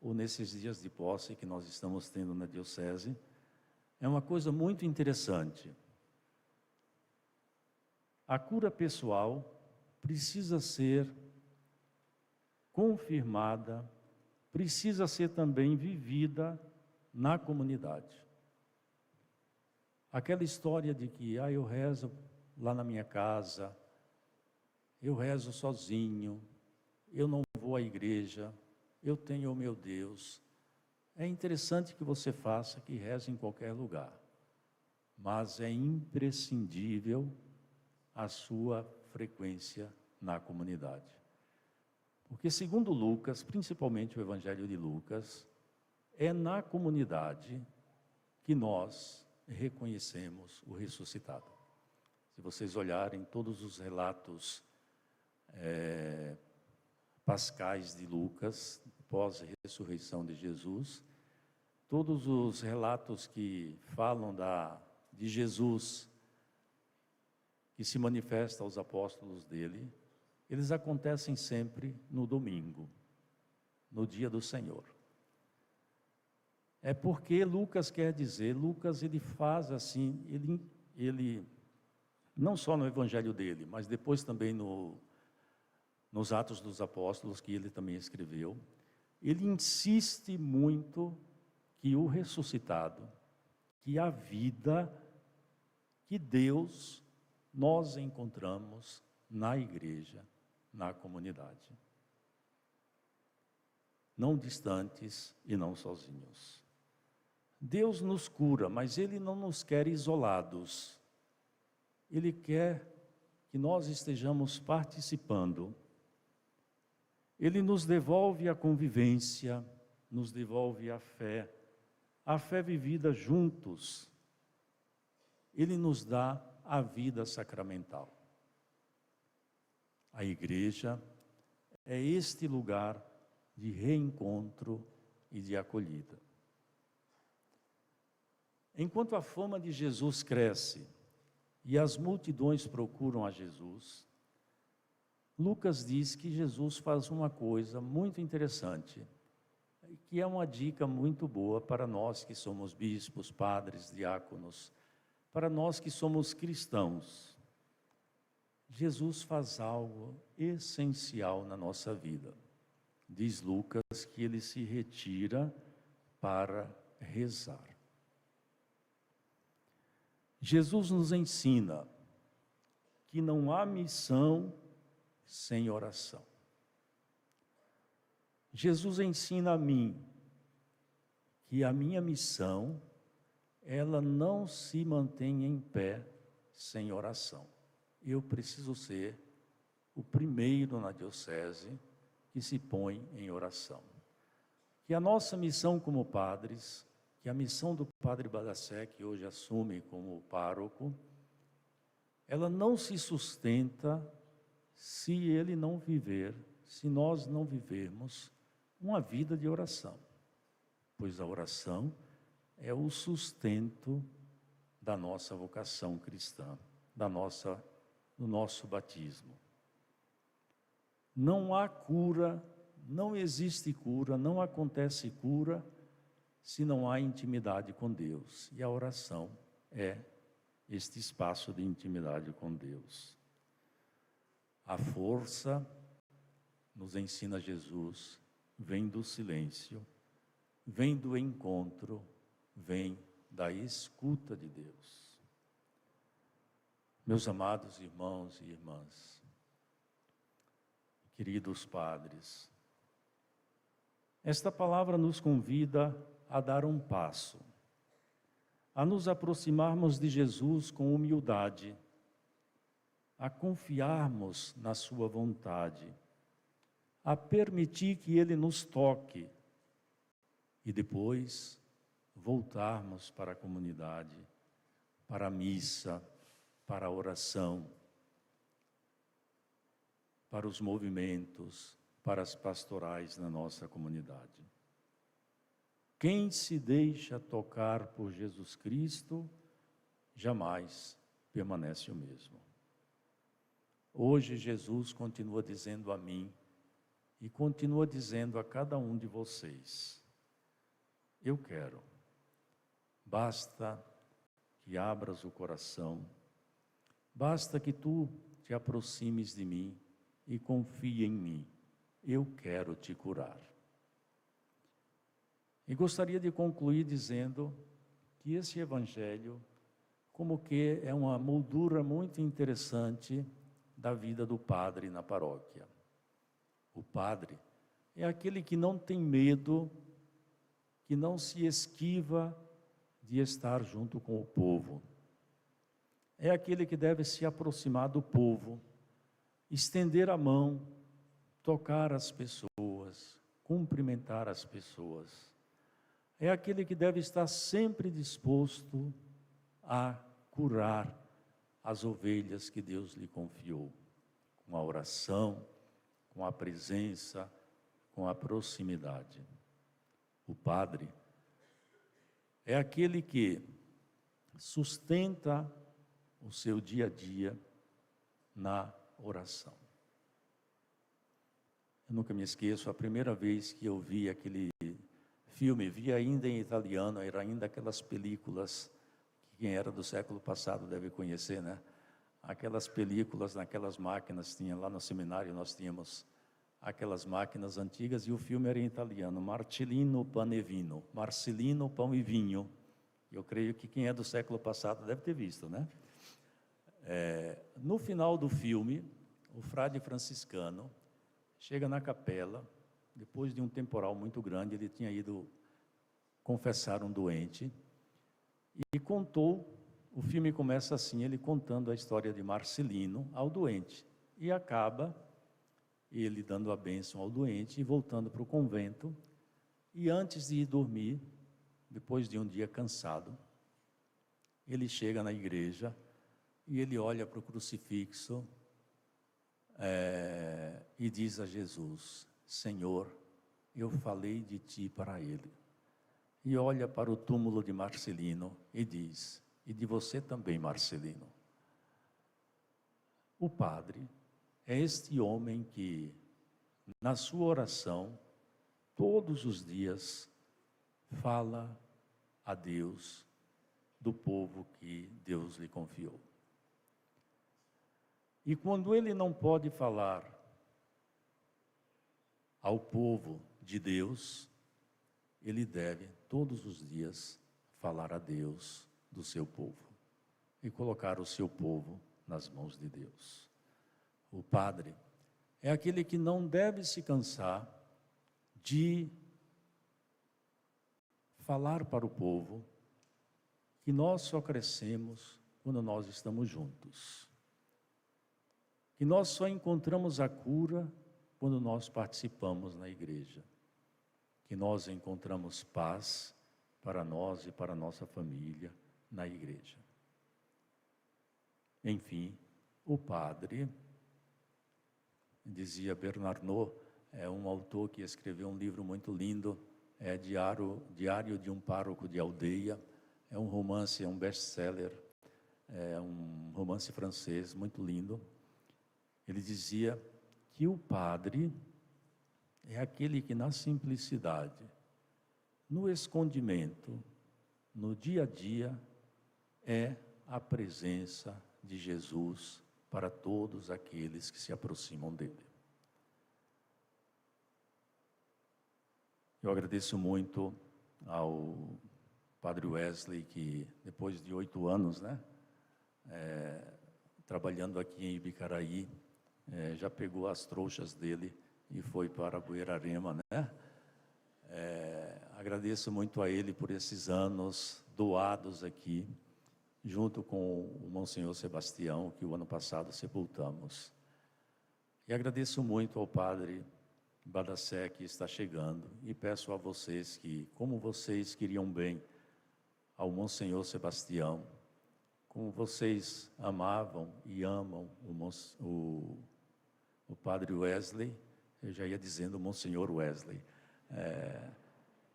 ou nesses dias de posse que nós estamos tendo na Diocese, é uma coisa muito interessante. A cura pessoal precisa ser confirmada, precisa ser também vivida na comunidade. Aquela história de que eu rezo lá na minha casa, eu rezo sozinho, eu não vou à igreja, eu tenho o meu Deus. É interessante que você faça, que reze em qualquer lugar, mas é imprescindível a sua frequência na comunidade. Porque segundo Lucas, principalmente o Evangelho de Lucas, é na comunidade que nós reconhecemos o ressuscitado. Se vocês olharem todos os relatos pascais de Lucas, pós-ressurreição de Jesus, todos os relatos que falam de Jesus, que se manifesta aos apóstolos dele, eles acontecem sempre no domingo, no dia do Senhor. É porque Lucas quer dizer, Lucas ele faz assim, ele não só no evangelho dele, mas depois também nos Atos dos Apóstolos, que ele também escreveu, ele insiste muito que o ressuscitado, que a vida, que Deus, nós encontramos na igreja, na comunidade. Não distantes e não sozinhos. Deus nos cura, mas Ele não nos quer isolados. Ele quer que nós estejamos participando. Ele nos devolve a convivência, nos devolve a fé vivida juntos. Ele nos dá a vida sacramental. A igreja é este lugar de reencontro e de acolhida. Enquanto a fama de Jesus cresce e as multidões procuram a Jesus, Lucas diz que Jesus faz uma coisa muito interessante, que é uma dica muito boa para nós que somos bispos, padres, diáconos, para nós que somos cristãos. Jesus faz algo essencial na nossa vida. Diz Lucas que ele se retira para rezar. Jesus nos ensina que não há missão sem oração. Jesus ensina a mim que a minha missão, ela não se mantém em pé sem oração. Eu preciso ser o primeiro na diocese que se põe em oração. Que a nossa missão como padres, que a missão do Padre Badassé, que hoje assume como pároco, ela não se sustenta se ele não viver, se nós não vivermos uma vida de oração. Pois a oração é o sustento da nossa vocação cristã, do nosso batismo. Não há cura, não existe cura, não acontece cura se não há intimidade com Deus. E a oração é este espaço de intimidade com Deus. A força, nos ensina Jesus, vem do silêncio, vem do encontro, vem da escuta de Deus. Meus amados irmãos e irmãs, queridos padres, esta palavra nos convida a dar um passo, a nos aproximarmos de Jesus com humildade, a confiarmos na sua vontade, a permitir que Ele nos toque e depois voltarmos para a comunidade, para a missa, para a oração, para os movimentos, para as pastorais na nossa comunidade. Quem se deixa tocar por Jesus Cristo, jamais permanece o mesmo. Hoje Jesus continua dizendo a mim e continua dizendo a cada um de vocês: eu quero. Basta que abras o coração, basta que tu te aproximes de mim e confie em mim. Eu quero te curar. E gostaria de concluir dizendo que esse evangelho, como que é uma moldura muito interessante da vida do padre na paróquia. O padre é aquele que não tem medo, que não se esquiva de estar junto com o povo. É aquele que deve se aproximar do povo, estender a mão, tocar as pessoas, cumprimentar as pessoas. É aquele que deve estar sempre disposto a curar as ovelhas que Deus lhe confiou, com a oração, com a presença, com a proximidade. O padre é aquele que sustenta o seu dia a dia na oração. Eu nunca me esqueço, a primeira vez que eu vi aquele filme, vi ainda em italiano, era ainda aquelas películas que quem era do século passado deve conhecer, né? Aquelas películas naquelas máquinas, tinha lá no seminário, nós tínhamos aquelas máquinas antigas e o filme era em italiano, Marcellino Pane e Vino, Marcelino Pão e Vinho. Eu creio que quem é do século passado deve ter visto, né? No final do filme, o frade franciscano chega na capela, depois de um temporal muito grande, ele tinha ido confessar um doente e contou, o filme começa assim, ele contando a história de Marcelino ao doente e acaba ele dando a bênção ao doente e voltando para o convento, e antes de ir dormir, depois de um dia cansado, ele chega na igreja e ele olha para o crucifixo e diz a Jesus: Senhor, eu falei de ti para ele. E olha para o túmulo de Marcelino e diz: e de você também, Marcelino. O padre é este homem que, na sua oração, todos os dias, fala a Deus do povo que Deus lhe confiou. E quando ele não pode falar ao povo de Deus, ele deve, todos os dias, falar a Deus do seu povo e colocar o seu povo nas mãos de Deus. O padre é aquele que não deve se cansar de falar para o povo que nós só crescemos quando nós estamos juntos, que nós só encontramos a cura quando nós participamos na igreja, que nós encontramos paz para nós e para a nossa família na igreja. Enfim, o padre, dizia Bernardot, é um autor que escreveu um livro muito lindo, é Diário de um Pároco de Aldeia, é um romance, é um best-seller, é um romance francês muito lindo. Ele dizia que o padre é aquele que na simplicidade, no escondimento, no dia a dia, é a presença de Jesus para todos aqueles que se aproximam dele. Eu agradeço muito ao Padre Wesley, que depois de 8 anos, trabalhando aqui em Ibicaraí, já pegou as trouxas dele e foi para Buerarema, né? Agradeço muito a ele por esses anos doados aqui, junto com o Monsenhor Sebastião, que o ano passado sepultamos. E agradeço muito ao Padre Badacé, que está chegando, e peço a vocês que, como vocês queriam bem ao Monsenhor Sebastião, como vocês amavam e amam o o Padre Wesley, eu já ia dizendo Monsenhor Wesley,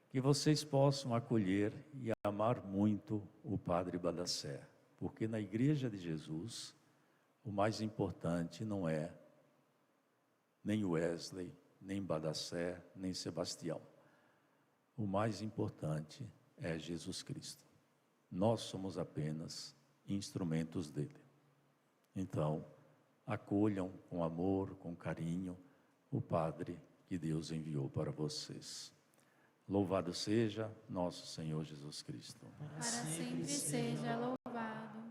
que vocês possam acolher e amar muito o Padre Badacé, porque na Igreja de Jesus, o mais importante não é nem Wesley, nem Badacé, nem Sebastião. O mais importante é Jesus Cristo. Nós somos apenas instrumentos dele. Então, acolham com amor, com carinho, o Padre que Deus enviou para vocês. Louvado seja nosso Senhor Jesus Cristo. Para sempre seja louvado.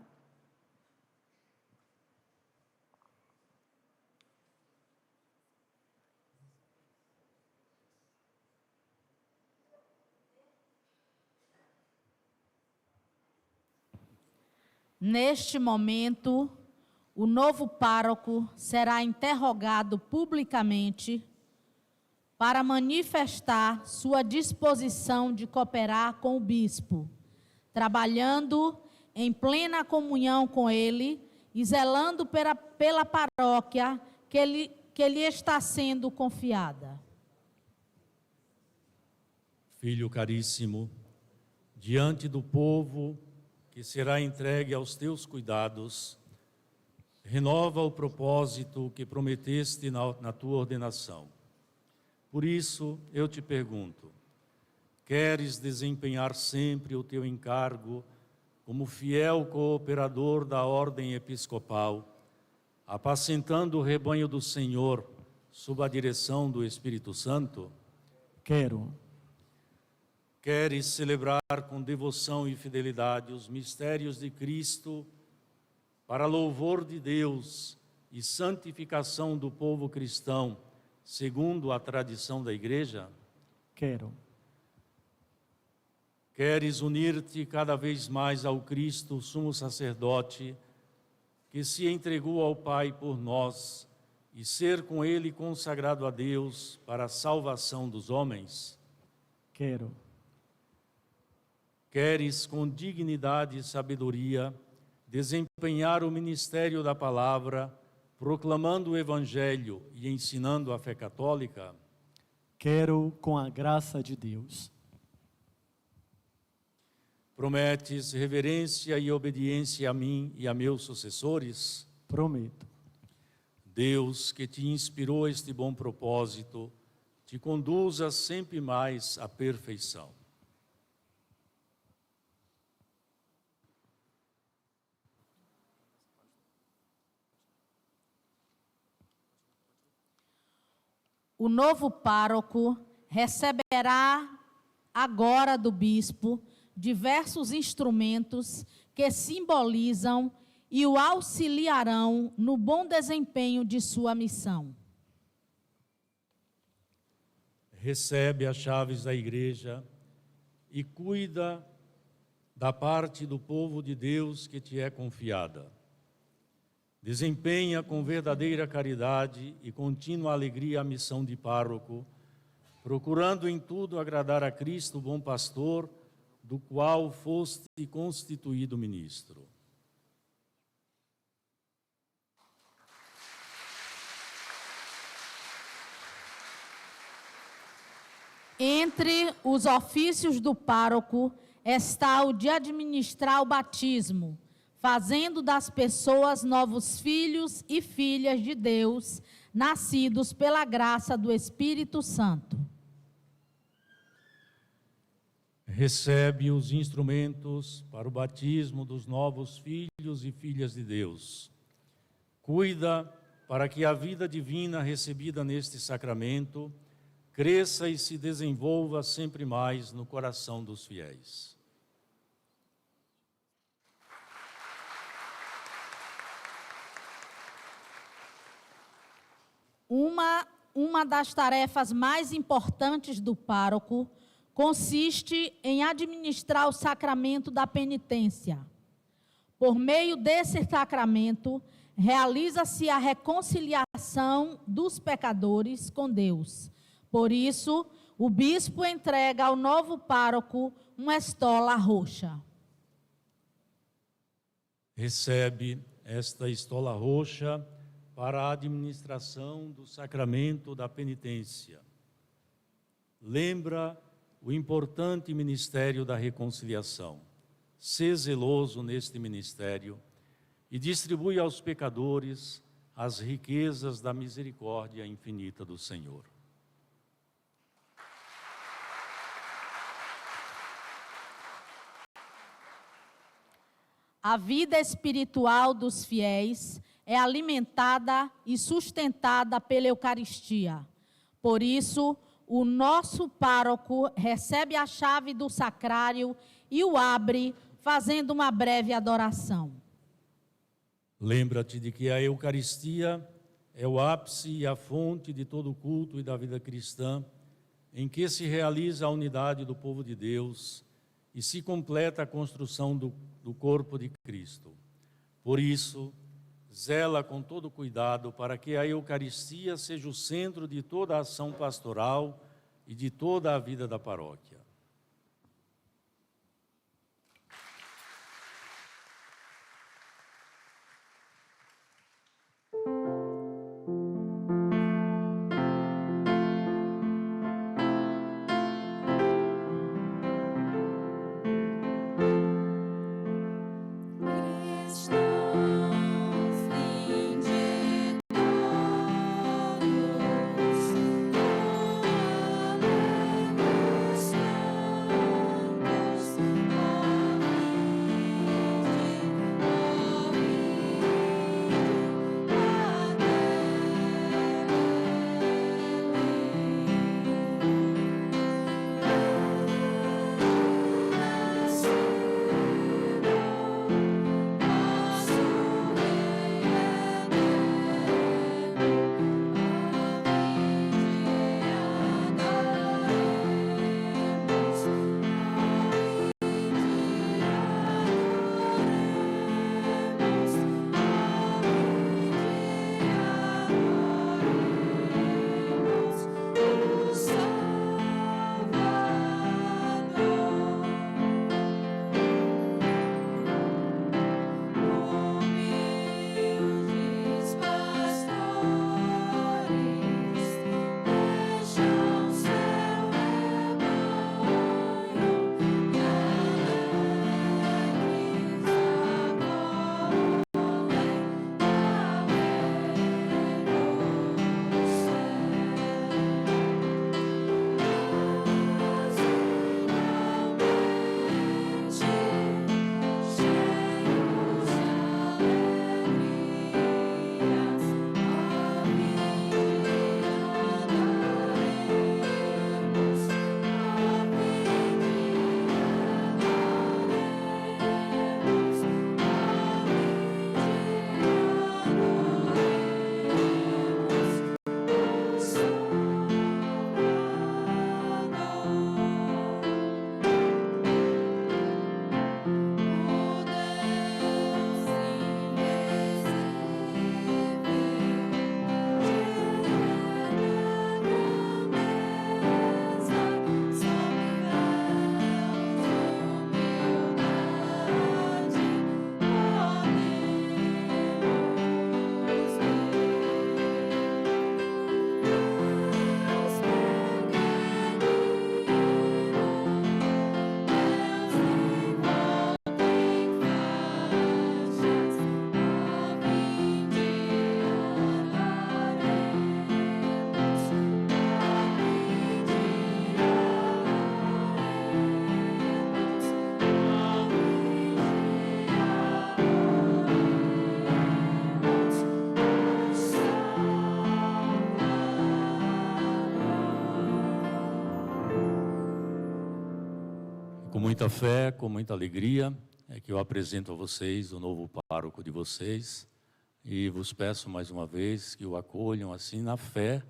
Neste momento, o novo pároco será interrogado publicamente para manifestar sua disposição de cooperar com o bispo, trabalhando em plena comunhão com ele e zelando pela paróquia que lhe está sendo confiada. Filho caríssimo, diante do povo que será entregue aos teus cuidados, renova o propósito que prometeste na tua ordenação. Por isso, eu te pergunto, queres desempenhar sempre o teu encargo como fiel cooperador da ordem episcopal, apacentando o rebanho do Senhor sob a direção do Espírito Santo? Quero. Queres celebrar com devoção e fidelidade os mistérios de Cristo para louvor de Deus e santificação do povo cristão, segundo a tradição da Igreja? Quero. Queres unir-te cada vez mais ao Cristo, sumo sacerdote, que se entregou ao Pai por nós, e ser com Ele consagrado a Deus para a salvação dos homens? Quero. Queres, com dignidade e sabedoria, desempenhar o ministério da palavra, proclamando o Evangelho e ensinando a fé católica? Quero com a graça de Deus. Prometes reverência e obediência a mim e a meus sucessores? Prometo. Deus, que te inspirou este bom propósito, te conduza sempre mais à perfeição. O novo pároco receberá agora do bispo diversos instrumentos que simbolizam e o auxiliarão no bom desempenho de sua missão. Recebe as chaves da igreja e cuida da parte do povo de Deus que te é confiada. Desempenha com verdadeira caridade e contínua alegria a missão de pároco, procurando em tudo agradar a Cristo, o bom pastor, do qual foste constituído ministro. Entre os ofícios do pároco está o de administrar o batismo, fazendo das pessoas novos filhos e filhas de Deus, nascidos pela graça do Espírito Santo. Recebe os instrumentos para o batismo dos novos filhos e filhas de Deus. Cuida para que a vida divina recebida neste sacramento cresça e se desenvolva sempre mais no coração dos fiéis. Uma das tarefas mais importantes do pároco consiste em administrar o sacramento da penitência. Por meio desse sacramento, realiza-se a reconciliação dos pecadores com Deus. Por isso, o bispo entrega ao novo pároco uma estola roxa. Recebe esta estola roxa para a administração do sacramento da penitência. Lembra o importante ministério da reconciliação. Sê zeloso neste ministério e distribui aos pecadores as riquezas da misericórdia infinita do Senhor. A vida espiritual dos fiéis é alimentada e sustentada pela Eucaristia. Por isso, o nosso pároco recebe a chave do sacrário e o abre, fazendo uma breve adoração. Lembra-te de que a Eucaristia é o ápice e a fonte de todo o culto e da vida cristã, em que se realiza a unidade do povo de Deus e se completa a construção do corpo de Cristo. Por isso, zela com todo cuidado para que a Eucaristia seja o centro de toda a ação pastoral e de toda a vida da paróquia. Com muita fé, com muita alegria, é que eu apresento a vocês o novo pároco de vocês e vos peço mais uma vez que o acolham assim na fé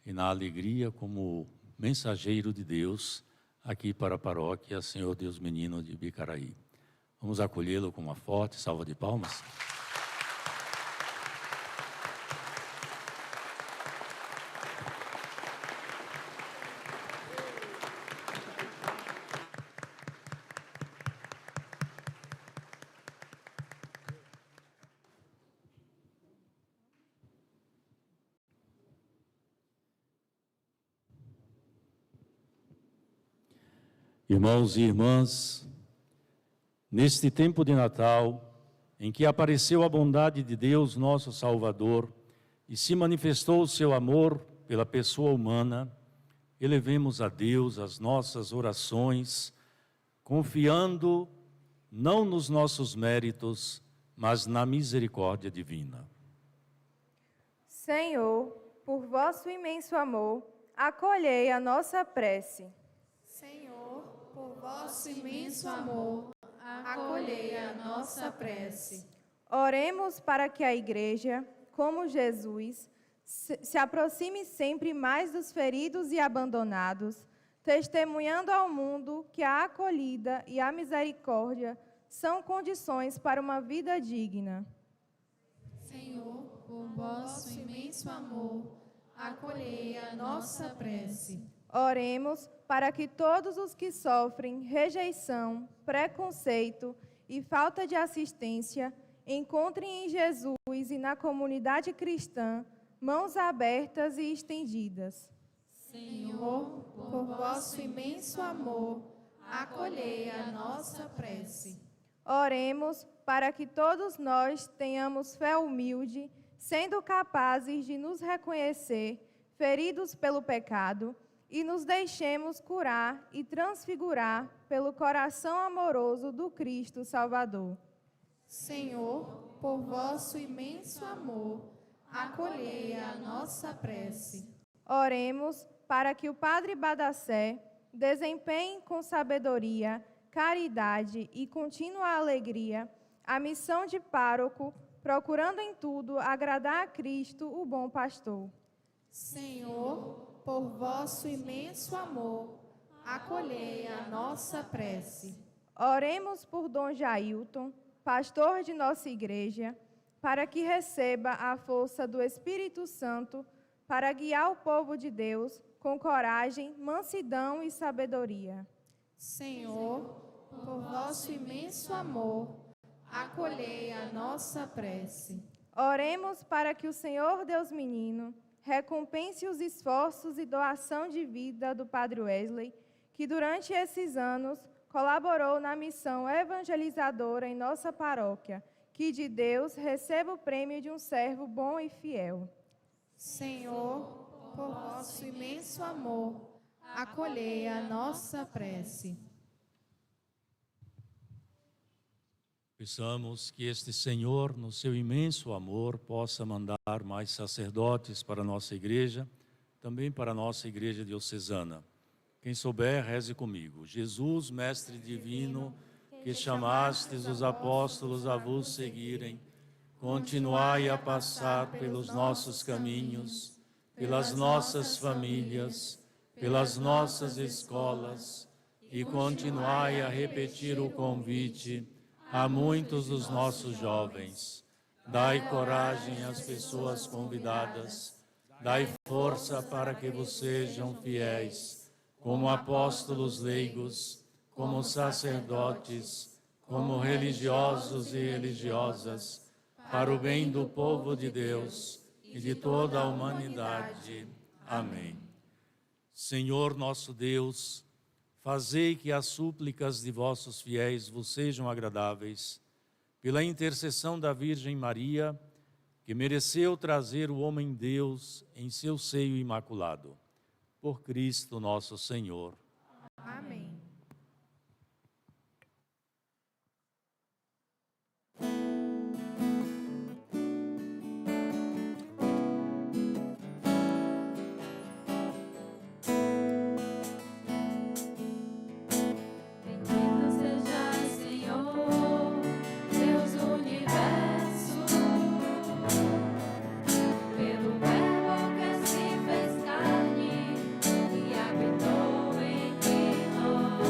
e na alegria como mensageiro de Deus aqui para a paróquia Senhor Deus Menino de Bicaraí. Vamos acolhê-lo com uma forte salva de palmas. Irmãos e irmãs, neste tempo de Natal, em que apareceu a bondade de Deus, nosso Salvador, e se manifestou o seu amor pela pessoa humana, elevemos a Deus as nossas orações, confiando não nos nossos méritos, mas na misericórdia divina. Senhor, por vosso imenso amor, acolhei a nossa prece. Senhor, por vosso imenso amor, acolhei a nossa prece. Oremos para que a Igreja, como Jesus, se aproxime sempre mais dos feridos e abandonados, testemunhando ao mundo que a acolhida e a misericórdia são condições para uma vida digna. Senhor, por vosso imenso amor, acolhei a nossa prece. Oremos para que todos os que sofrem rejeição, preconceito e falta de assistência encontrem em Jesus e na comunidade cristã mãos abertas e estendidas. Senhor, por vosso imenso amor, acolhei a nossa prece. Oremos para que todos nós tenhamos fé humilde, sendo capazes de nos reconhecer feridos pelo pecado e nos deixemos curar e transfigurar pelo coração amoroso do Cristo Salvador. Senhor, por vosso imenso amor, acolhei a nossa prece. Oremos para que o Padre Badacé desempenhe com sabedoria, caridade e contínua alegria a missão de pároco, procurando em tudo agradar a Cristo, o bom pastor. Senhor, por vosso imenso amor, acolhei a nossa prece. Oremos por Dom Jailton, pastor de nossa igreja, para que receba a força do Espírito Santo para guiar o povo de Deus com coragem, mansidão e sabedoria. Senhor, por vosso imenso amor, acolhei a nossa prece. Oremos para que o Senhor Deus Menino recompense os esforços e doação de vida do Padre Wesley, que durante esses anos colaborou na missão evangelizadora em nossa paróquia, que de Deus receba o prêmio de um servo bom e fiel. Senhor, por vosso imenso amor, acolhei a nossa prece. Peçamos que este Senhor, no seu imenso amor, possa mandar mais sacerdotes para a nossa igreja, também para a nossa igreja diocesana. Quem souber, reze comigo. Jesus, Mestre Divino, que chamastes os apóstolos a vos seguirem, continuai a passar pelos nossos caminhos, pelas nossas famílias, pelas nossas escolas, e continuai a repetir o convite a muitos dos nossos jovens. Dai coragem às pessoas convidadas, dai força para que vos sejam fiéis, como apóstolos leigos, como sacerdotes, como religiosos e religiosas, para o bem do povo de Deus e de toda a humanidade. Amém. Senhor nosso Deus, fazei que as súplicas de vossos fiéis vos sejam agradáveis, pela intercessão da Virgem Maria, que mereceu trazer o homem-Deus em seu seio imaculado. Por Cristo nosso Senhor. Amém. Pelo verbo que se fez carne e habitou entre nós.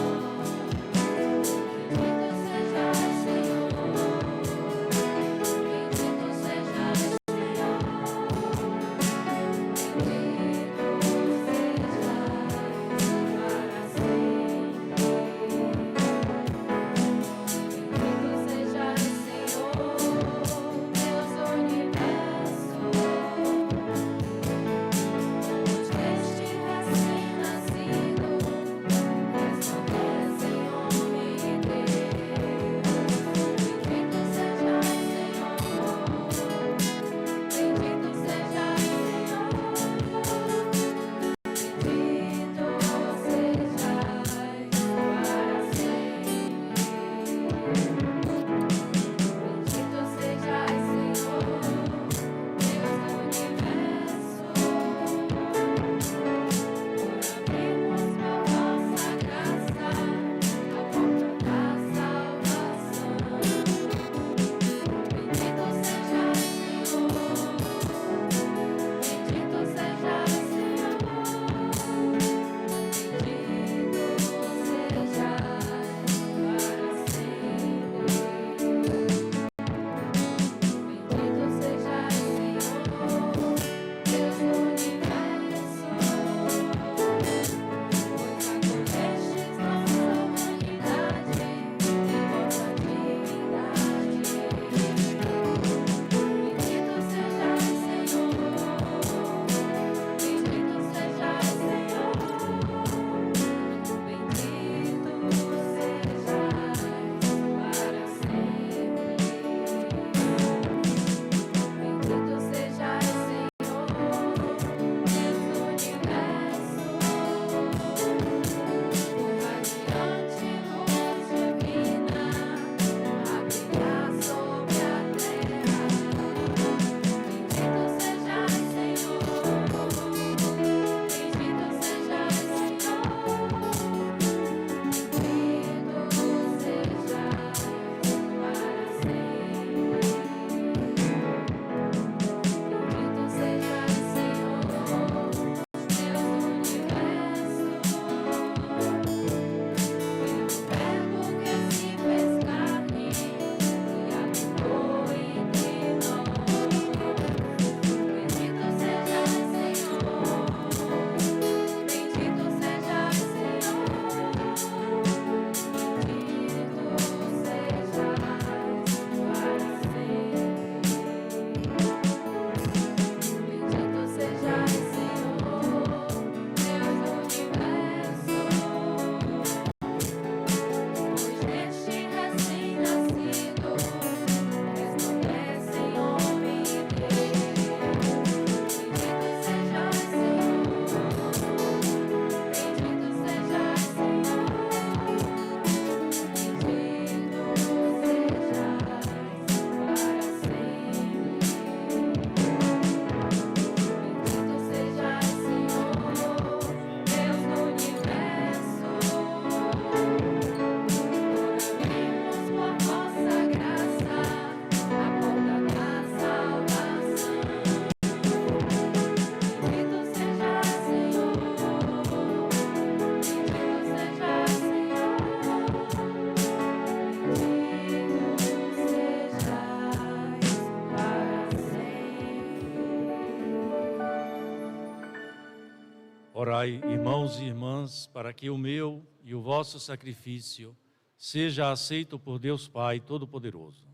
Pai, irmãos e irmãs, para que o meu e o vosso sacrifício seja aceito por Deus Pai Todo-Poderoso.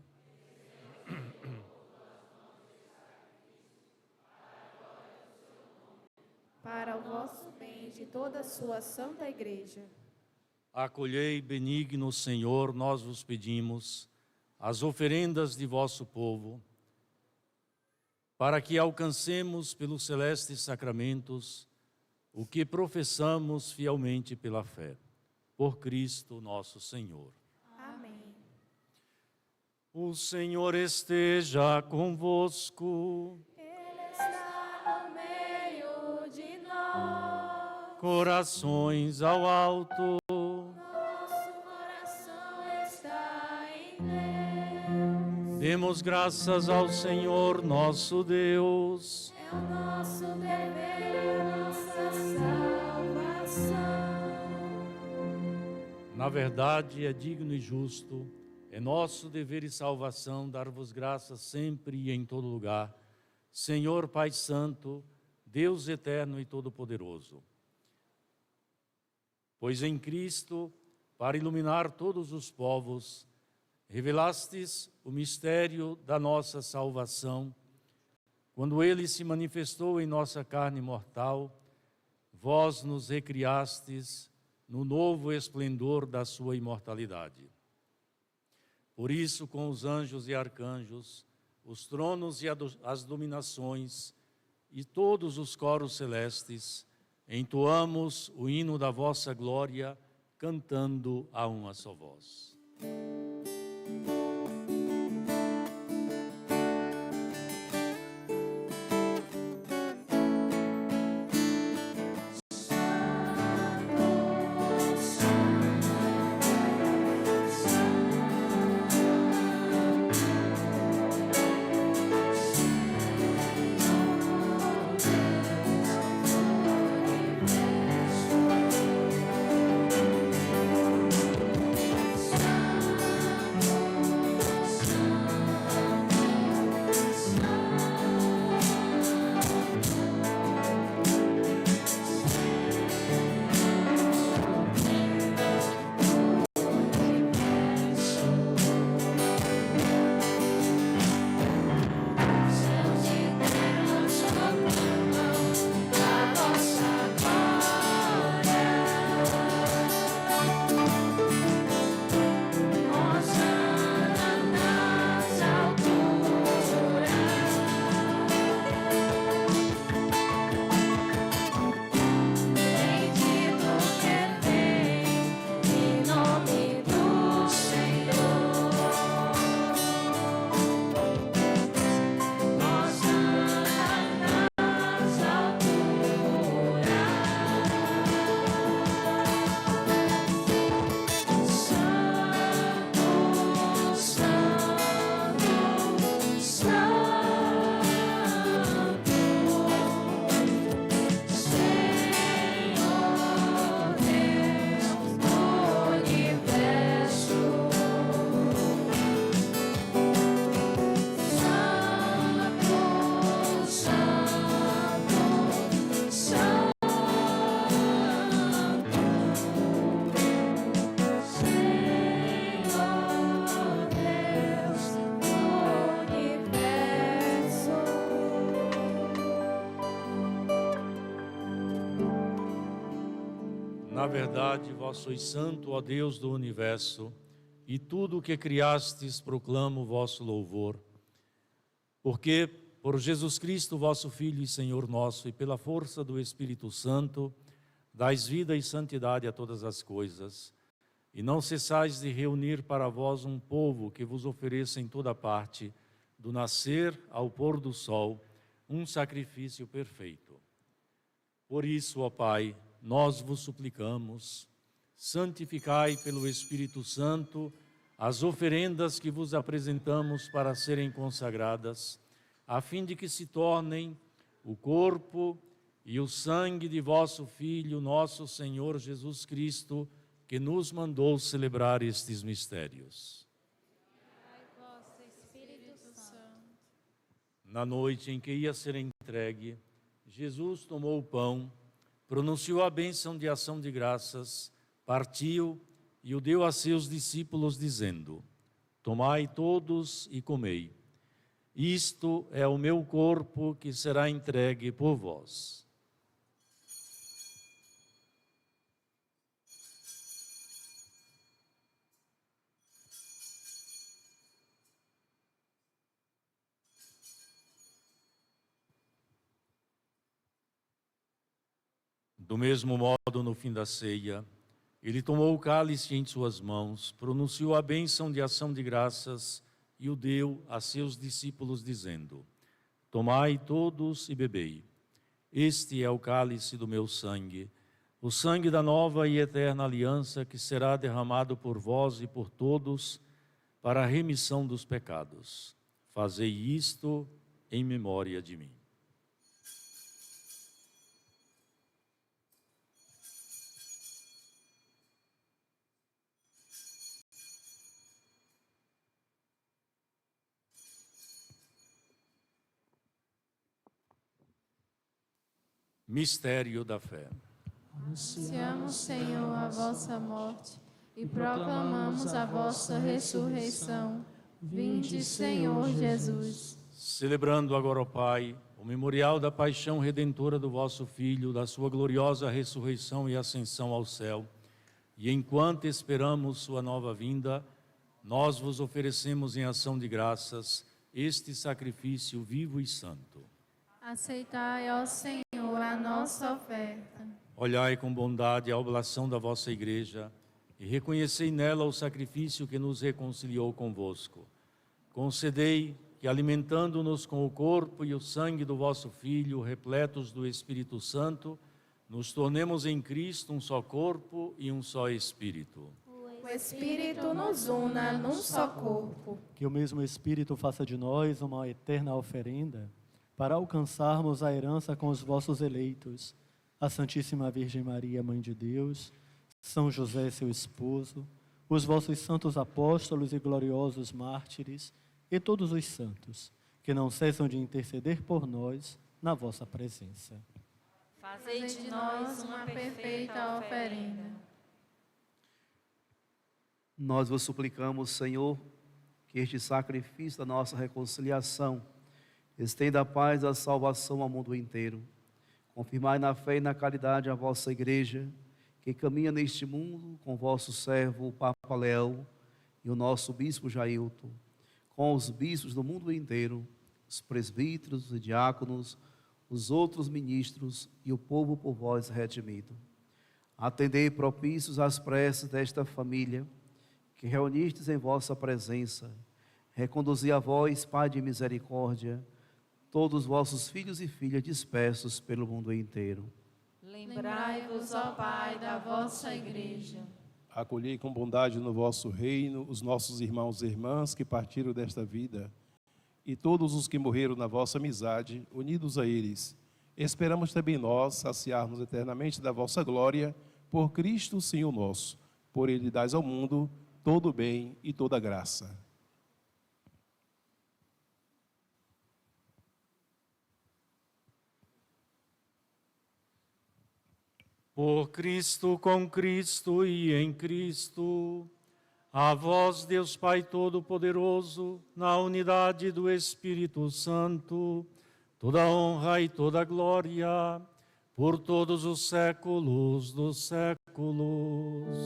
Para o vosso bem e de toda a sua santa igreja. Acolhei, benigno Senhor, nós vos pedimos, as oferendas de vosso povo, para que alcancemos pelos celestes sacramentos o que professamos fielmente pela fé. Por Cristo nosso Senhor. Amém. O Senhor esteja convosco. Ele está no meio de nós. Corações ao alto. Nosso coração está em Deus. Demos graças ao Senhor nosso Deus. É o nosso dever e a nossa salvação. Na verdade, é digno e justo, é nosso dever e salvação dar-vos graças sempre e em todo lugar, Senhor Pai Santo, Deus eterno e todo-poderoso. Pois em Cristo, para iluminar todos os povos, revelastes o mistério da nossa salvação, quando Ele se manifestou em nossa carne mortal, vós nos recriastes no novo esplendor da sua imortalidade. Por isso, com os anjos e arcanjos, os tronos e as dominações e todos os coros celestes, entoamos o hino da vossa glória, cantando a uma só voz. Na verdade, vós sois santo, ó Deus do universo, e tudo o que criastes proclama o vosso louvor. Porque, por Jesus Cristo, vosso Filho e Senhor nosso, e pela força do Espírito Santo, dais vida e santidade a todas as coisas, e não cessais de reunir para vós um povo que vos ofereça em toda parte, do nascer ao pôr do sol, um sacrifício perfeito. Por isso, ó Pai, nós vos suplicamos, santificai pelo Espírito Santo as oferendas que vos apresentamos para serem consagradas, a fim de que se tornem o corpo e o sangue de vosso Filho, nosso Senhor Jesus Cristo, que nos mandou celebrar estes mistérios. Na noite em que ia ser entregue, Jesus tomou o pão, pronunciou a bênção de ação de graças, partiu e o deu a seus discípulos, dizendo: Tomai todos e comei. Isto é o meu corpo que será entregue por vós. Do mesmo modo, no fim da ceia, ele tomou o cálice em suas mãos, pronunciou a bênção de ação de graças e o deu a seus discípulos, dizendo: Tomai todos e bebei. Este é o cálice do meu sangue, o sangue da nova e eterna aliança, que será derramado por vós e por todos para a remissão dos pecados. Fazei isto em memória de mim. Mistério da fé. Anunciamos, Senhor, a vossa morte e proclamamos a vossa ressurreição. Vinde, Senhor Jesus. Celebrando agora, ó Pai, o memorial da paixão redentora do vosso Filho, da sua gloriosa ressurreição e ascensão ao céu, e enquanto esperamos sua nova vinda, nós vos oferecemos em ação de graças este sacrifício vivo e santo. Aceitai, ó Senhor, a nossa oferta. Olhai com bondade a oblação da vossa Igreja e reconhecei nela o sacrifício que nos reconciliou convosco. Concedei que, alimentando-nos com o corpo e o sangue do vosso Filho, repletos do Espírito Santo, nos tornemos em Cristo um só corpo e um só Espírito. O Espírito nos una num só corpo. Que o mesmo Espírito faça de nós uma eterna oferenda, para alcançarmos a herança com os vossos eleitos, a Santíssima Virgem Maria, Mãe de Deus, São José, seu esposo, os vossos santos apóstolos e gloriosos mártires, e todos os santos, que não cessam de interceder por nós na vossa presença. Fazei de nós uma perfeita oferenda. Nós vos suplicamos, Senhor, que este sacrifício da nossa reconciliação estenda a paz e a salvação ao mundo inteiro. Confirmai na fé e na caridade a vossa Igreja, que caminha neste mundo com vosso servo, o Papa Leão, e o nosso Bispo Jailton, com os bispos do mundo inteiro, os presbíteros e diáconos, os outros ministros e o povo por vós redimido. Atendei propícios às preces desta família, que reunistes em vossa presença. Reconduzi a vós, Pai de misericórdia, todos os vossos filhos e filhas dispersos pelo mundo inteiro. Lembrai-vos, ó Pai, da vossa Igreja. Acolhei com bondade no vosso reino os nossos irmãos e irmãs que partiram desta vida e todos os que morreram na vossa amizade, unidos a eles. Esperamos também nós saciarmos eternamente da vossa glória por Cristo, Senhor nosso. Por Ele dais ao mundo todo o bem e toda a graça. Por Cristo, com Cristo e em Cristo, a vós, Deus Pai Todo-Poderoso, na unidade do Espírito Santo, toda honra e toda glória, por todos os séculos dos séculos.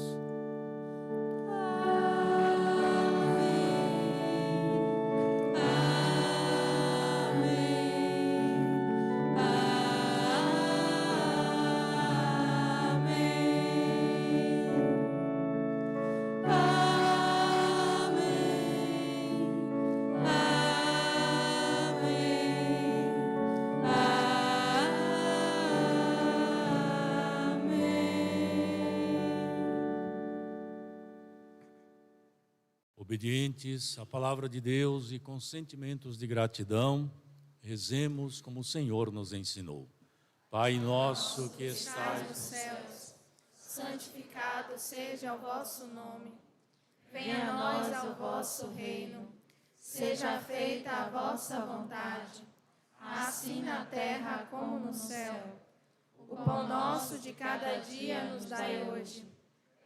Obedientes à palavra de Deus e com sentimentos de gratidão, rezemos como o Senhor nos ensinou. Pai nosso que estais nos céus, santificado seja o vosso nome. Venha a nós o vosso reino. Seja feita a vossa vontade, assim na terra como no céu. O O pão nosso de cada dia nos dai hoje.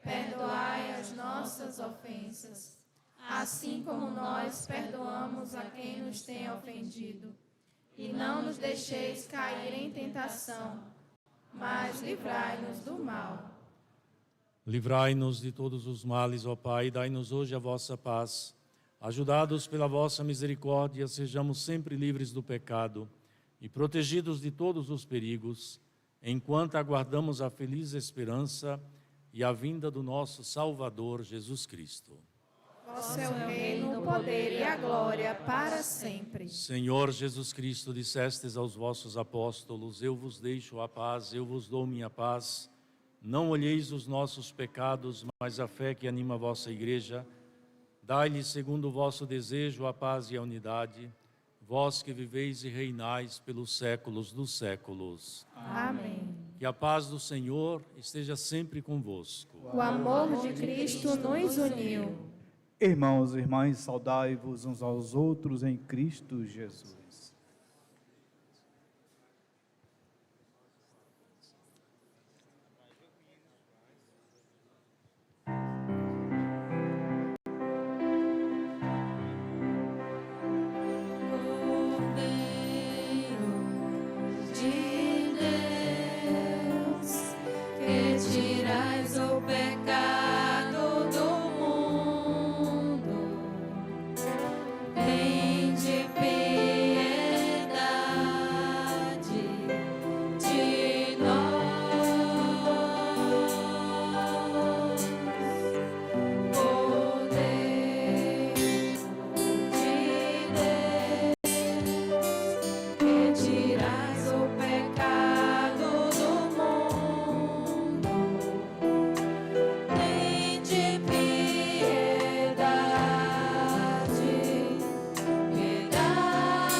Perdoai as nossas ofensas, assim como nós perdoamos a quem nos tem ofendido. E não nos deixeis cair em tentação, mas livrai-nos do mal. Livrai-nos de todos os males, ó Pai, e dai-nos hoje a vossa paz. Ajudados pela vossa misericórdia, sejamos sempre livres do pecado e protegidos de todos os perigos, enquanto aguardamos a feliz esperança e a vinda do nosso Salvador Jesus Cristo. Vosso é o reino, o poder e a glória para sempre. Senhor Jesus Cristo, dissestes aos vossos apóstolos: eu vos deixo a paz, eu vos dou minha paz. Não olheis os nossos pecados, mas a fé que anima a vossa igreja. Dai-lhe, segundo o vosso desejo, a paz e a unidade, vós que viveis e reinais pelos séculos dos séculos. Amém. Que a paz do Senhor esteja sempre convosco. O amor de Cristo nos uniu. Irmãos e irmãs, saudai-vos uns aos outros em Cristo Jesus. Tirais o pecado do mundo, tende piedade de nós. Cordeiro de Deus, que tirais o pecado do mundo, tende piedade, piedade de nós.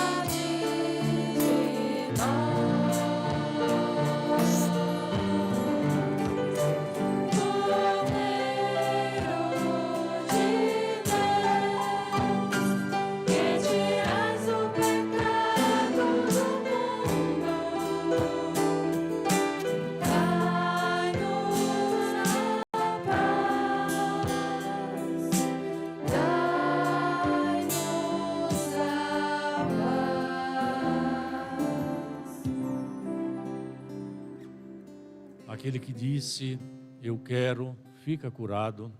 Aquele que disse: eu quero, fica curado,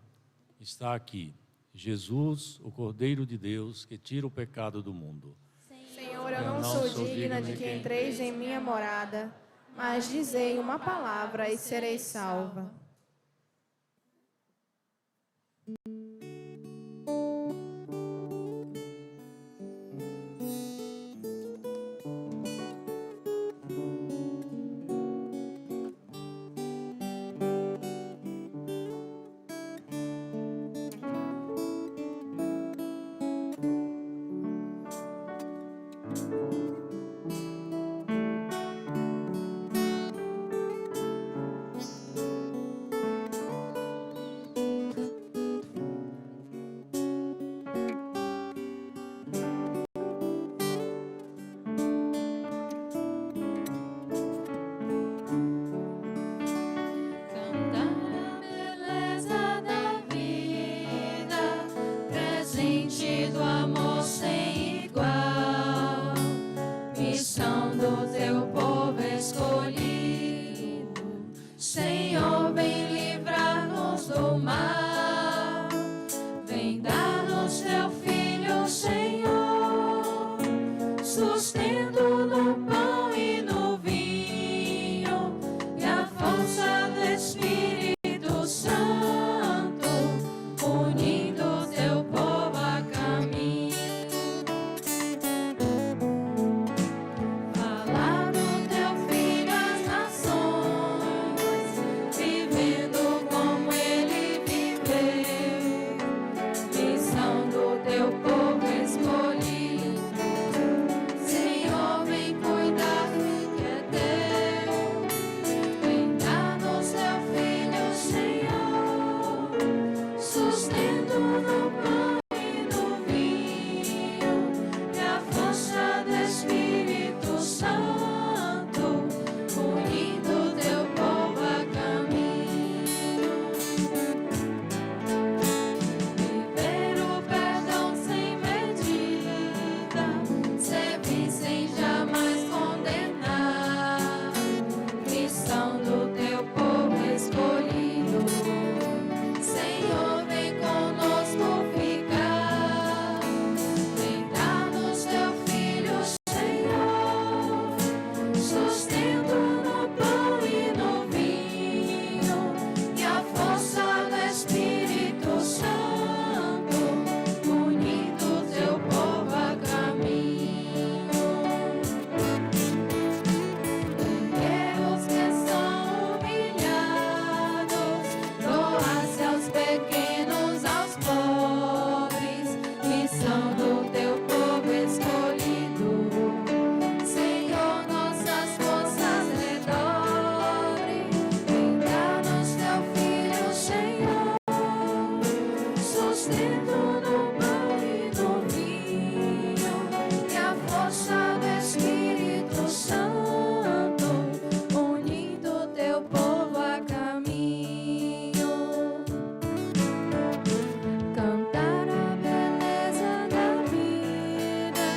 está aqui. Jesus, o Cordeiro de Deus, que tira o pecado do mundo. Senhor, eu não sou digna de que entreis em minha morada, mas dizei uma palavra e serei salva. sustento no pão e no vinho, e a força do Espírito Santo, unindo teu povo a caminho. Cantar a beleza da vida,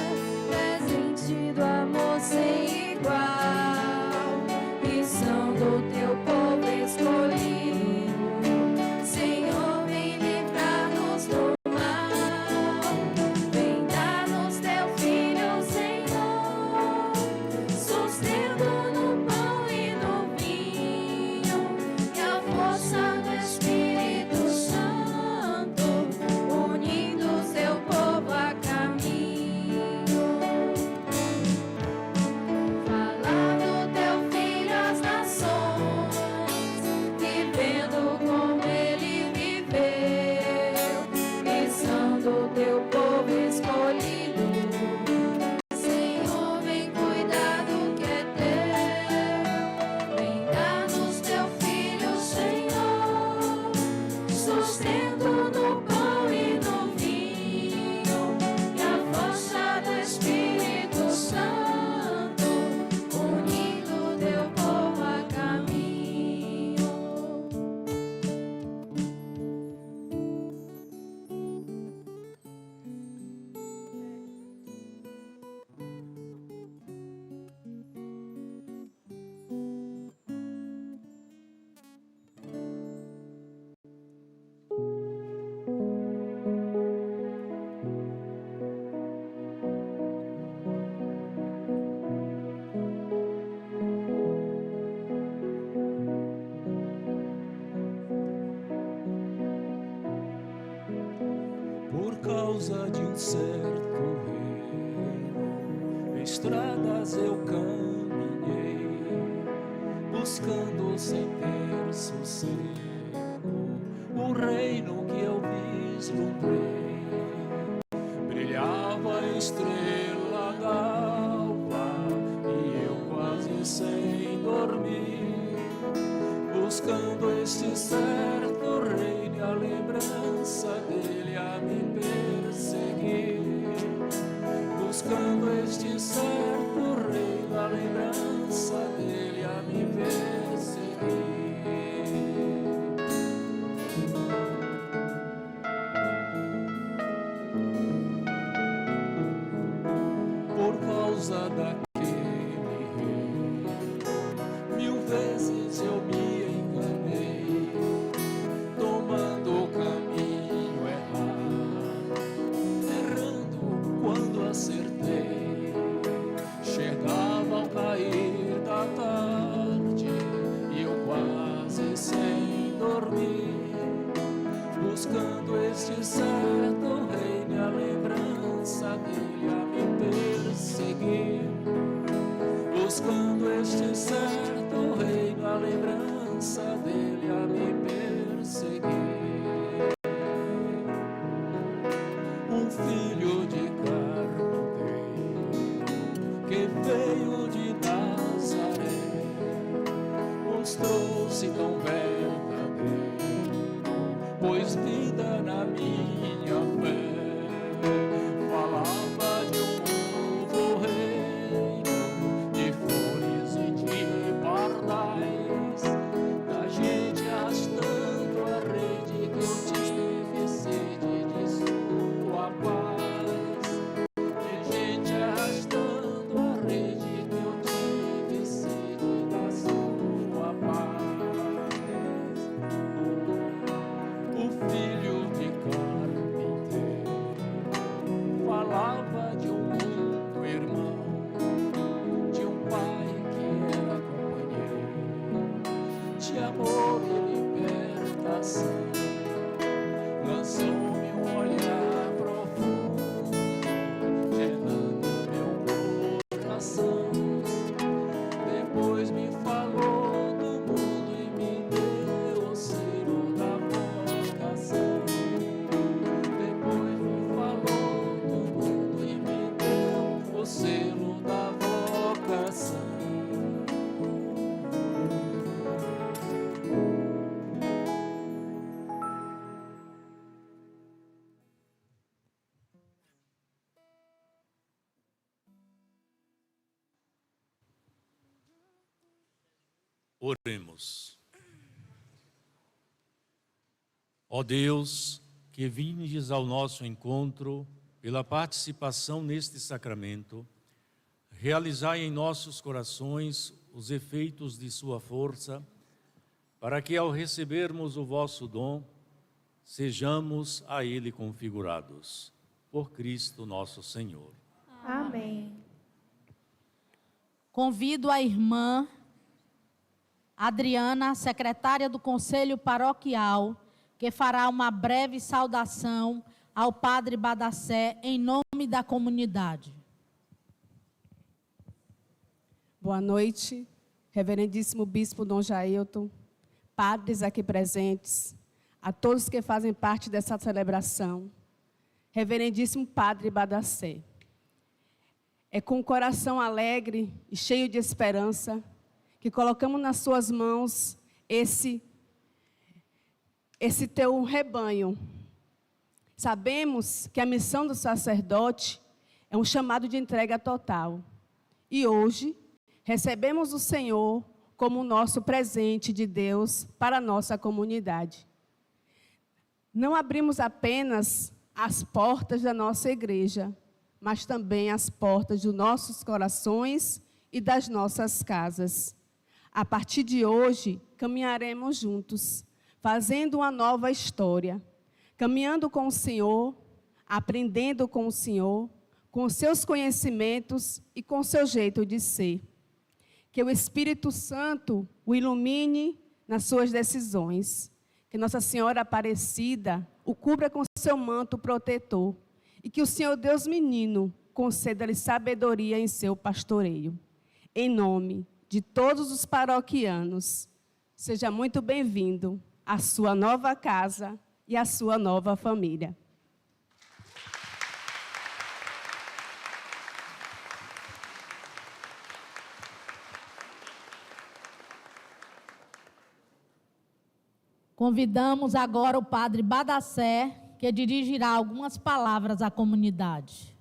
presente do amor sem igual, missão do teu povo escolhido. Senhor, vem livrar-nos do mal, vem dar-nos teu Filho, Senhor, sustento no pão e no vinho, e a força do Espírito Santo, unindo seu povo a caminho. Falar do teu Filho às nações, vivendo como ele viveu, missão do teu povo escolhido. Senhor, vem cuidar do que é teu, vem dar-nos teu Filho, Senhor, sustento no pão e no vinho, e a força do Espírito Santo, unindo teu povo a caminho. Por causa de um certo reino, estradas eu caminhei, buscando sem ter sossego o reino que eu vislumbrei. Brilhava a estrela d'alva e eu quase sem dormir, buscando este certo reino e a lembrança dele a me perseguir. Buscando este certo reino, a lembrança dele a me perseguir. Por causa daquele rei, 1000 vezes eu me enganei, tomando o caminho errado, errando quando acertei. Chegava ao cair da tarde e eu quase sem dormir, buscando este certo reino e a lembrança dele a me perseguir. Buscando este certo reino, a lembrança dele a me perseguir. Um filho de carpinteiro que veio de Nazaré, mostrou-se tão verdadeiro, pôs vida na minha fé. Falava de um novo reino, de flores e de pardais, da gente arrastando a rede que eu tive sede de sua paz. De gente arrastando a rede que eu tive sede da sua paz. O filho de carpinteiro Oremos. Ó Deus, que vindes ao nosso encontro pela participação neste sacramento, realizai em nossos corações os efeitos de sua força, para que ao recebermos o vosso dom, sejamos a ele configurados. Por Cristo nosso Senhor. Amém. Convido a irmã Adriana, secretária do Conselho Paroquial, que fará uma breve saudação ao Padre Badacé em nome da comunidade. Boa noite, reverendíssimo Bispo Dom Jailton, padres aqui presentes, a todos que fazem parte dessa celebração, reverendíssimo Padre Badacé. É com o coração alegre e cheio de esperança que colocamos nas suas mãos esse teu rebanho. Sabemos que a missão do sacerdote é um chamado de entrega total. E hoje recebemos o Senhor como o nosso presente de Deus para a nossa comunidade. Não abrimos apenas as portas da nossa igreja, mas também as portas dos nossos corações e das nossas casas. A partir de hoje, caminharemos juntos, fazendo uma nova história, caminhando com o Senhor, aprendendo com o Senhor, com seus conhecimentos e com seu jeito de ser. Que o Espírito Santo o ilumine nas suas decisões, que Nossa Senhora Aparecida o cubra com seu manto protetor e que o Senhor Deus menino conceda-lhe sabedoria em seu pastoreio. Em nome de todos os paroquianos, seja muito bem-vindo à sua nova casa e à sua nova família. Convidamos agora o Padre Badacé, que dirigirá algumas palavras à comunidade.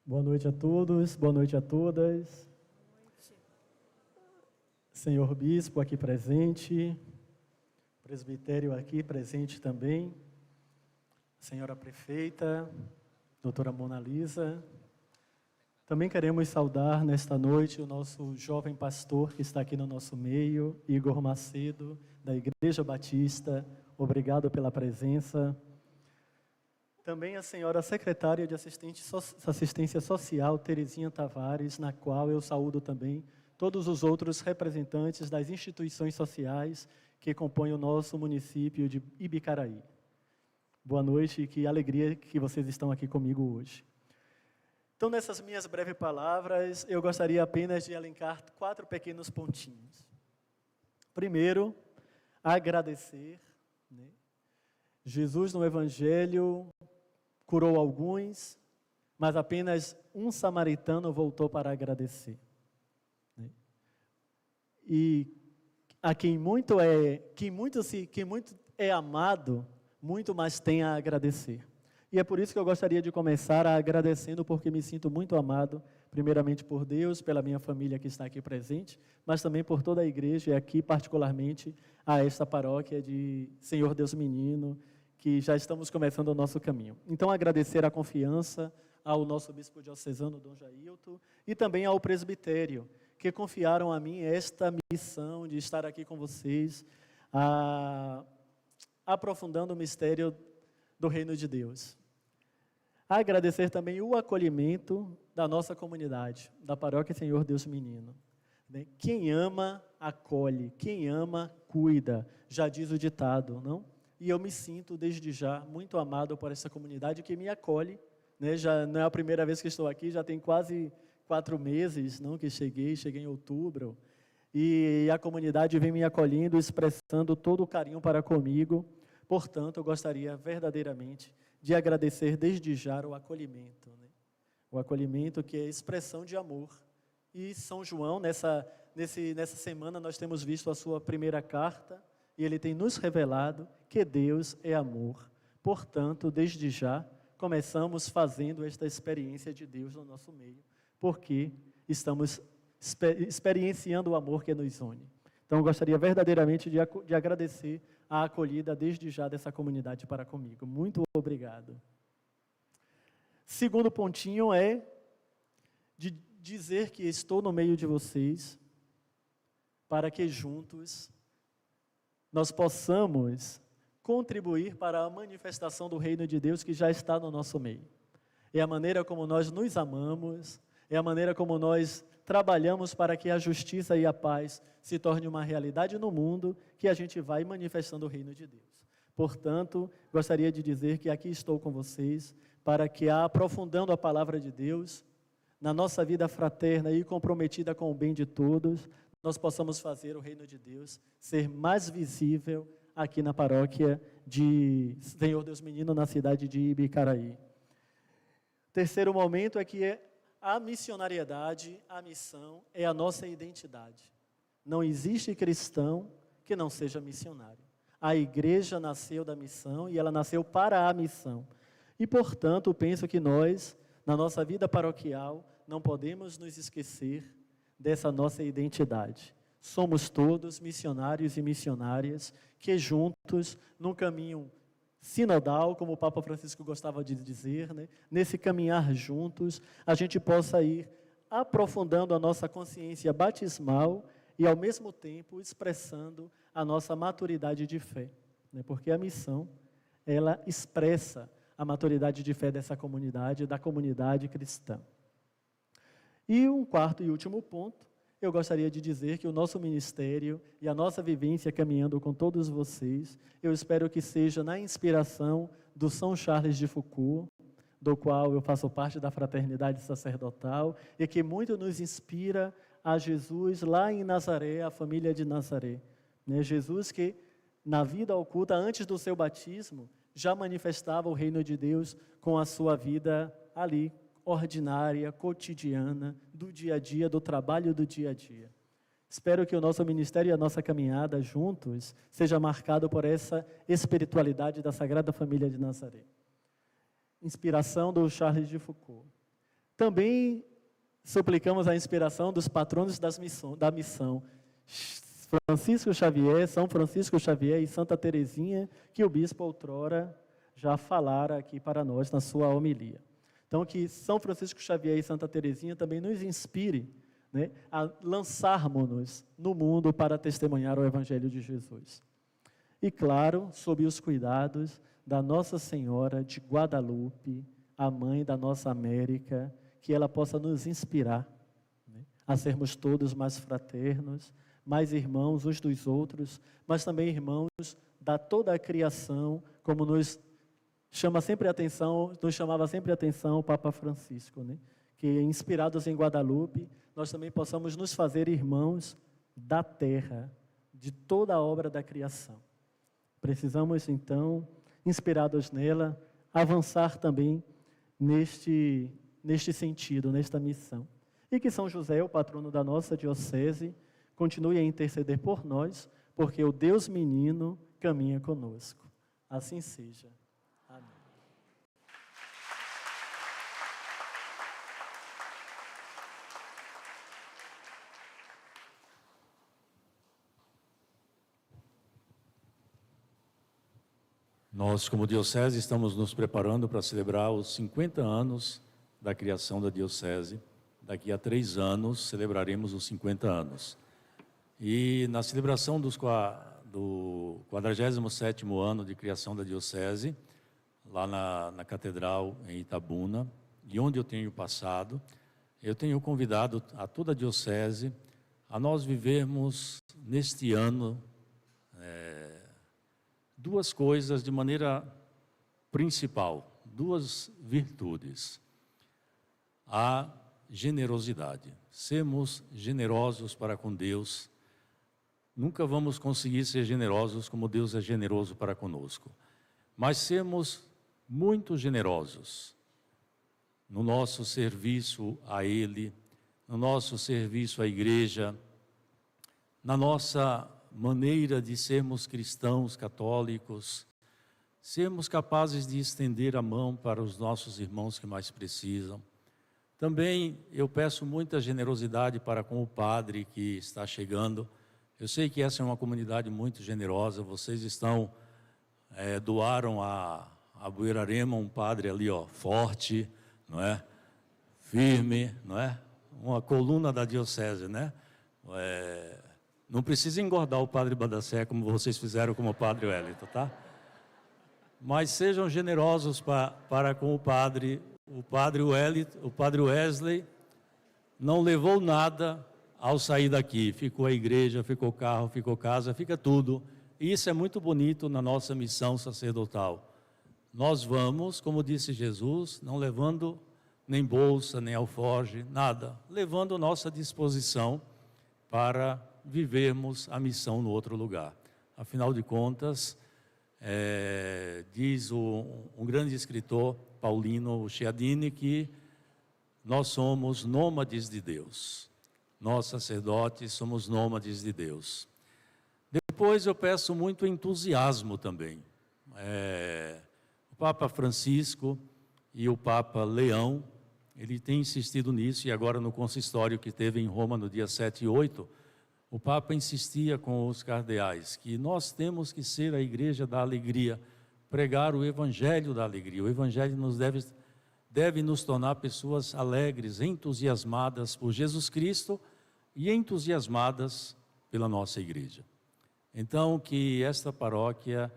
Boa noite a todos, boa noite a todas. Senhor Bispo aqui presente, presbitério aqui presente também, Senhora Prefeita, Doutora Mona Lisa. Também queremos saudar nesta noite o nosso jovem pastor que está aqui no nosso meio, Igor Macedo, da Igreja Batista. Obrigado pela presença. Também a senhora secretária de Assistência Social, Terezinha Tavares, na qual eu saúdo também todos os outros representantes das instituições sociais que compõem o nosso município de Ibicaraí. Boa noite e que alegria que vocês estão aqui comigo hoje. Então, nessas minhas breves palavras, eu gostaria apenas de elencar 4 pequenos pontinhos. Primeiro, agradecer. Jesus no Evangelho curou alguns, mas apenas um samaritano voltou para agradecer. E a quem muito é amado, muito mais tem a agradecer. E é por isso que eu gostaria de começar agradecendo, porque me sinto muito amado, primeiramente por Deus, pela minha família que está aqui presente, mas também por toda a igreja, e aqui particularmente a esta paróquia de Senhor Deus Menino, que já estamos começando o nosso caminho. Então, agradecer a confiança ao nosso bispo diocesano, Dom Jailton, e também ao presbitério, que confiaram a mim esta missão de estar aqui com vocês, aprofundando o mistério do Reino de Deus. Agradecer também o acolhimento da nossa comunidade, da Paróquia Senhor Deus Menino. Quem ama, acolhe. Quem ama, cuida. Já diz o ditado, não? E eu me sinto, desde já, muito amado por essa comunidade que me acolhe. Já não é a primeira vez que estou aqui, já tem quase 4 meses não, que cheguei em outubro. E a comunidade vem me acolhendo, expressando todo o carinho para comigo. Portanto, eu gostaria verdadeiramente de agradecer desde já o acolhimento. O acolhimento que é expressão de amor. E São João, nessa semana, nós temos visto a sua primeira carta, e ele tem nos revelado que Deus é amor. Portanto, desde já, começamos fazendo esta experiência de Deus no nosso meio, porque estamos experienciando o amor que nos une. Então, eu gostaria verdadeiramente de agradecer a acolhida desde já dessa comunidade para comigo. Muito obrigado. Segundo pontinho é de dizer que estou no meio de vocês, para que juntos nós possamos contribuir para a manifestação do reino de Deus que já está no nosso meio. É a maneira como nós nos amamos, é a maneira como nós trabalhamos para que a justiça e a paz se torne uma realidade no mundo, que a gente vai manifestando o reino de Deus. Portanto, gostaria de dizer que aqui estou com vocês para que, aprofundando a palavra de Deus, na nossa vida fraterna e comprometida com o bem de todos, nós possamos fazer o reino de Deus ser mais visível aqui na paróquia de Senhor Deus Menino, na cidade de Ibicaraí. Terceiro momento é que a missionariedade, a missão, é a nossa identidade. Não existe cristão que não seja missionário. A igreja nasceu da missão e ela nasceu para a missão. E, portanto, penso que nós, na nossa vida paroquial, não podemos nos esquecer dessa nossa identidade. Somos todos missionários e missionárias que juntos, num caminho sinodal, como o Papa Francisco gostava de dizer, né? Nesse caminhar juntos, a gente possa ir aprofundando a nossa consciência batismal e, ao mesmo tempo, expressando a nossa maturidade de fé, né? Porque a missão, ela expressa a maturidade de fé dessa comunidade, da comunidade cristã. E um quarto e último ponto, eu gostaria de dizer que o nosso ministério e a nossa vivência caminhando com todos vocês, eu espero que seja na inspiração do São Charles de Foucault, do qual eu faço parte da fraternidade sacerdotal, e que muito nos inspira a Jesus lá em Nazaré, a família de Nazaré. Né? Jesus que, na vida oculta, antes do seu batismo, já manifestava o reino de Deus com a sua vida ali, ordinária, cotidiana, do dia a dia, do trabalho do dia a dia. Espero que o nosso ministério e a nossa caminhada juntos seja marcado por essa espiritualidade da Sagrada Família de Nazaré. Inspiração do Charles de Foucault. Também suplicamos a inspiração dos patronos da missão, Francisco Xavier, São Francisco Xavier e Santa Teresinha, que o bispo outrora já falara aqui para nós na sua homilia. Então, que São Francisco Xavier e Santa Teresinha também nos inspire, né, a lançarmos-nos no mundo para testemunhar o Evangelho de Jesus. E, claro, sob os cuidados da Nossa Senhora de Guadalupe, a mãe da nossa América, que ela possa nos inspirar, né, a sermos todos mais fraternos, mais irmãos uns dos outros, mas também irmãos da toda a criação, como nos chamava sempre a atenção o Papa Francisco, né? Que, inspirados em Guadalupe, nós também possamos nos fazer irmãos da terra, de toda a obra da criação. Precisamos, então, inspirados nela, avançar também neste sentido, nesta missão. E que São José, o patrono da nossa diocese, continue a interceder por nós, porque o Deus menino caminha conosco. Assim seja. Amém. Nós, como diocese, estamos nos preparando para celebrar os 50 anos da criação da diocese. Daqui a 3 anos, celebraremos os 50 anos. E na celebração do 47º ano de criação da diocese, lá na Catedral, em Itabuna, de onde eu tenho passado, eu tenho convidado a toda a diocese a nós vivermos neste ano duas coisas de maneira principal, 2 virtudes. A generosidade, sermos generosos para com Deus. Nunca vamos conseguir ser generosos como Deus é generoso para conosco, mas sermos muito generosos no nosso serviço a Ele, no nosso serviço à igreja, na nossa maneira de sermos cristãos católicos, sermos capazes de estender a mão para os nossos irmãos que mais precisam. Também eu peço muita generosidade para com o padre que está chegando. Eu sei que essa é uma comunidade muito generosa, vocês doaram a Buerarema um padre ali, forte, não é? Firme, não é? Uma coluna da diocese, né? Não precisa engordar o padre Badacé como vocês fizeram com o padre Wellington, tá? Mas sejam generosos para com o padre Wellington, o padre Wesley não levou nada ao sair daqui, ficou a igreja, ficou carro, ficou casa, fica tudo. E isso é muito bonito na nossa missão sacerdotal. Nós vamos, como disse Jesus, não levando nem bolsa, nem alforge, nada, levando nossa disposição para vivermos a missão no outro lugar. Afinal de contas, diz um grande escritor, Paulino Chiadini, que nós somos nômades de Deus. Nós, sacerdotes, somos nômades de Deus. Depois eu peço muito entusiasmo também. O Papa Francisco e o Papa Leão, ele tem insistido nisso, e agora no consistório que teve em Roma no dia 7 e 8, o Papa insistia com os cardeais que nós temos que ser a igreja da alegria, pregar o evangelho da alegria. O evangelho deve nos tornar pessoas alegres, entusiasmadas por Jesus Cristo e entusiasmadas pela nossa igreja. Então, que esta paróquia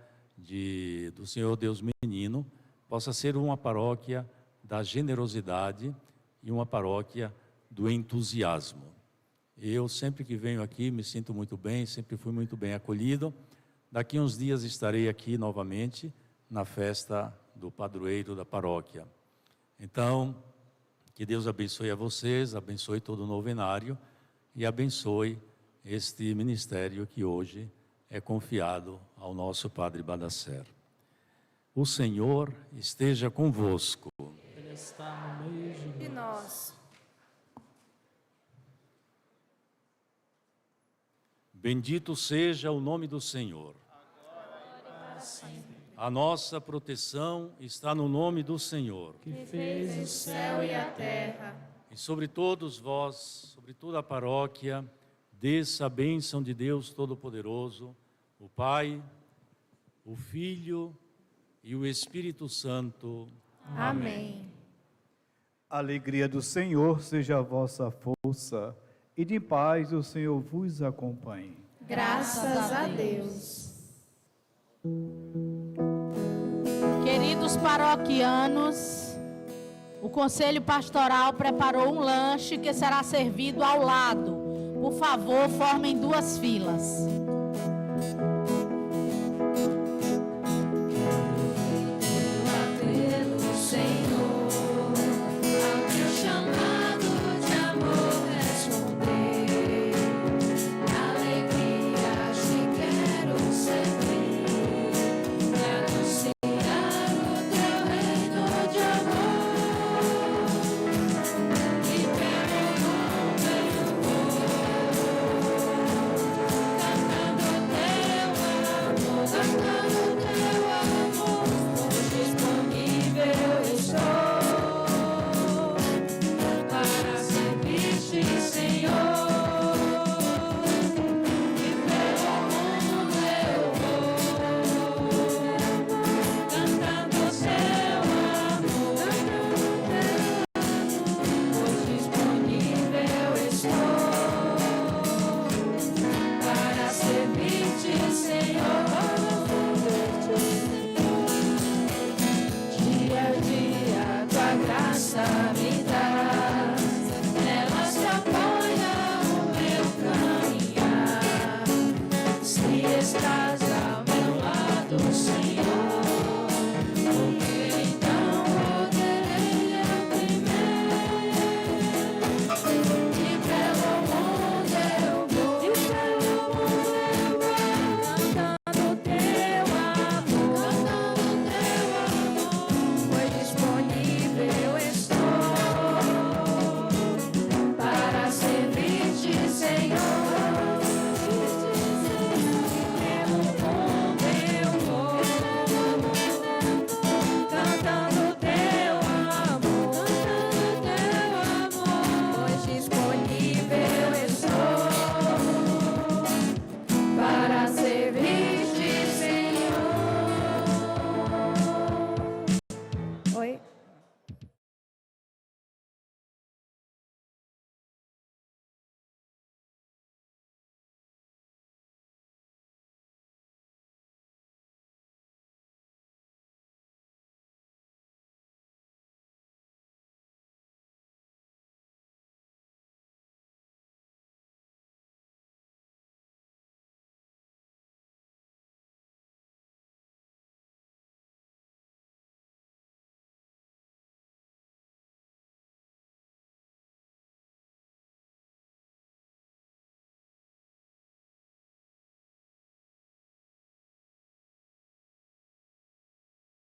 do Senhor Deus Menino possa ser uma paróquia da generosidade e uma paróquia do entusiasmo. Eu, sempre que venho aqui, me sinto muito bem, sempre fui muito bem acolhido. Daqui uns dias estarei aqui novamente na festa do padroeiro da paróquia. Então, que Deus abençoe a vocês, abençoe todo o novenário e abençoe este ministério que hoje é confiado ao nosso Padre Badacé. O Senhor esteja convosco. Ele está no meio de nós. Bendito seja o nome do Senhor. A nossa proteção está no nome do Senhor, que fez o céu e a terra. E sobre todos vós, sobre toda a paróquia, desça a bênção de Deus Todo-Poderoso, o Pai, o Filho e o Espírito Santo. Amém. A alegria do Senhor seja a vossa força, e de paz o Senhor vos acompanhe. Graças a Deus. Queridos paroquianos, o Conselho Pastoral preparou um lanche que será servido ao lado. Por favor, formem 2 filas.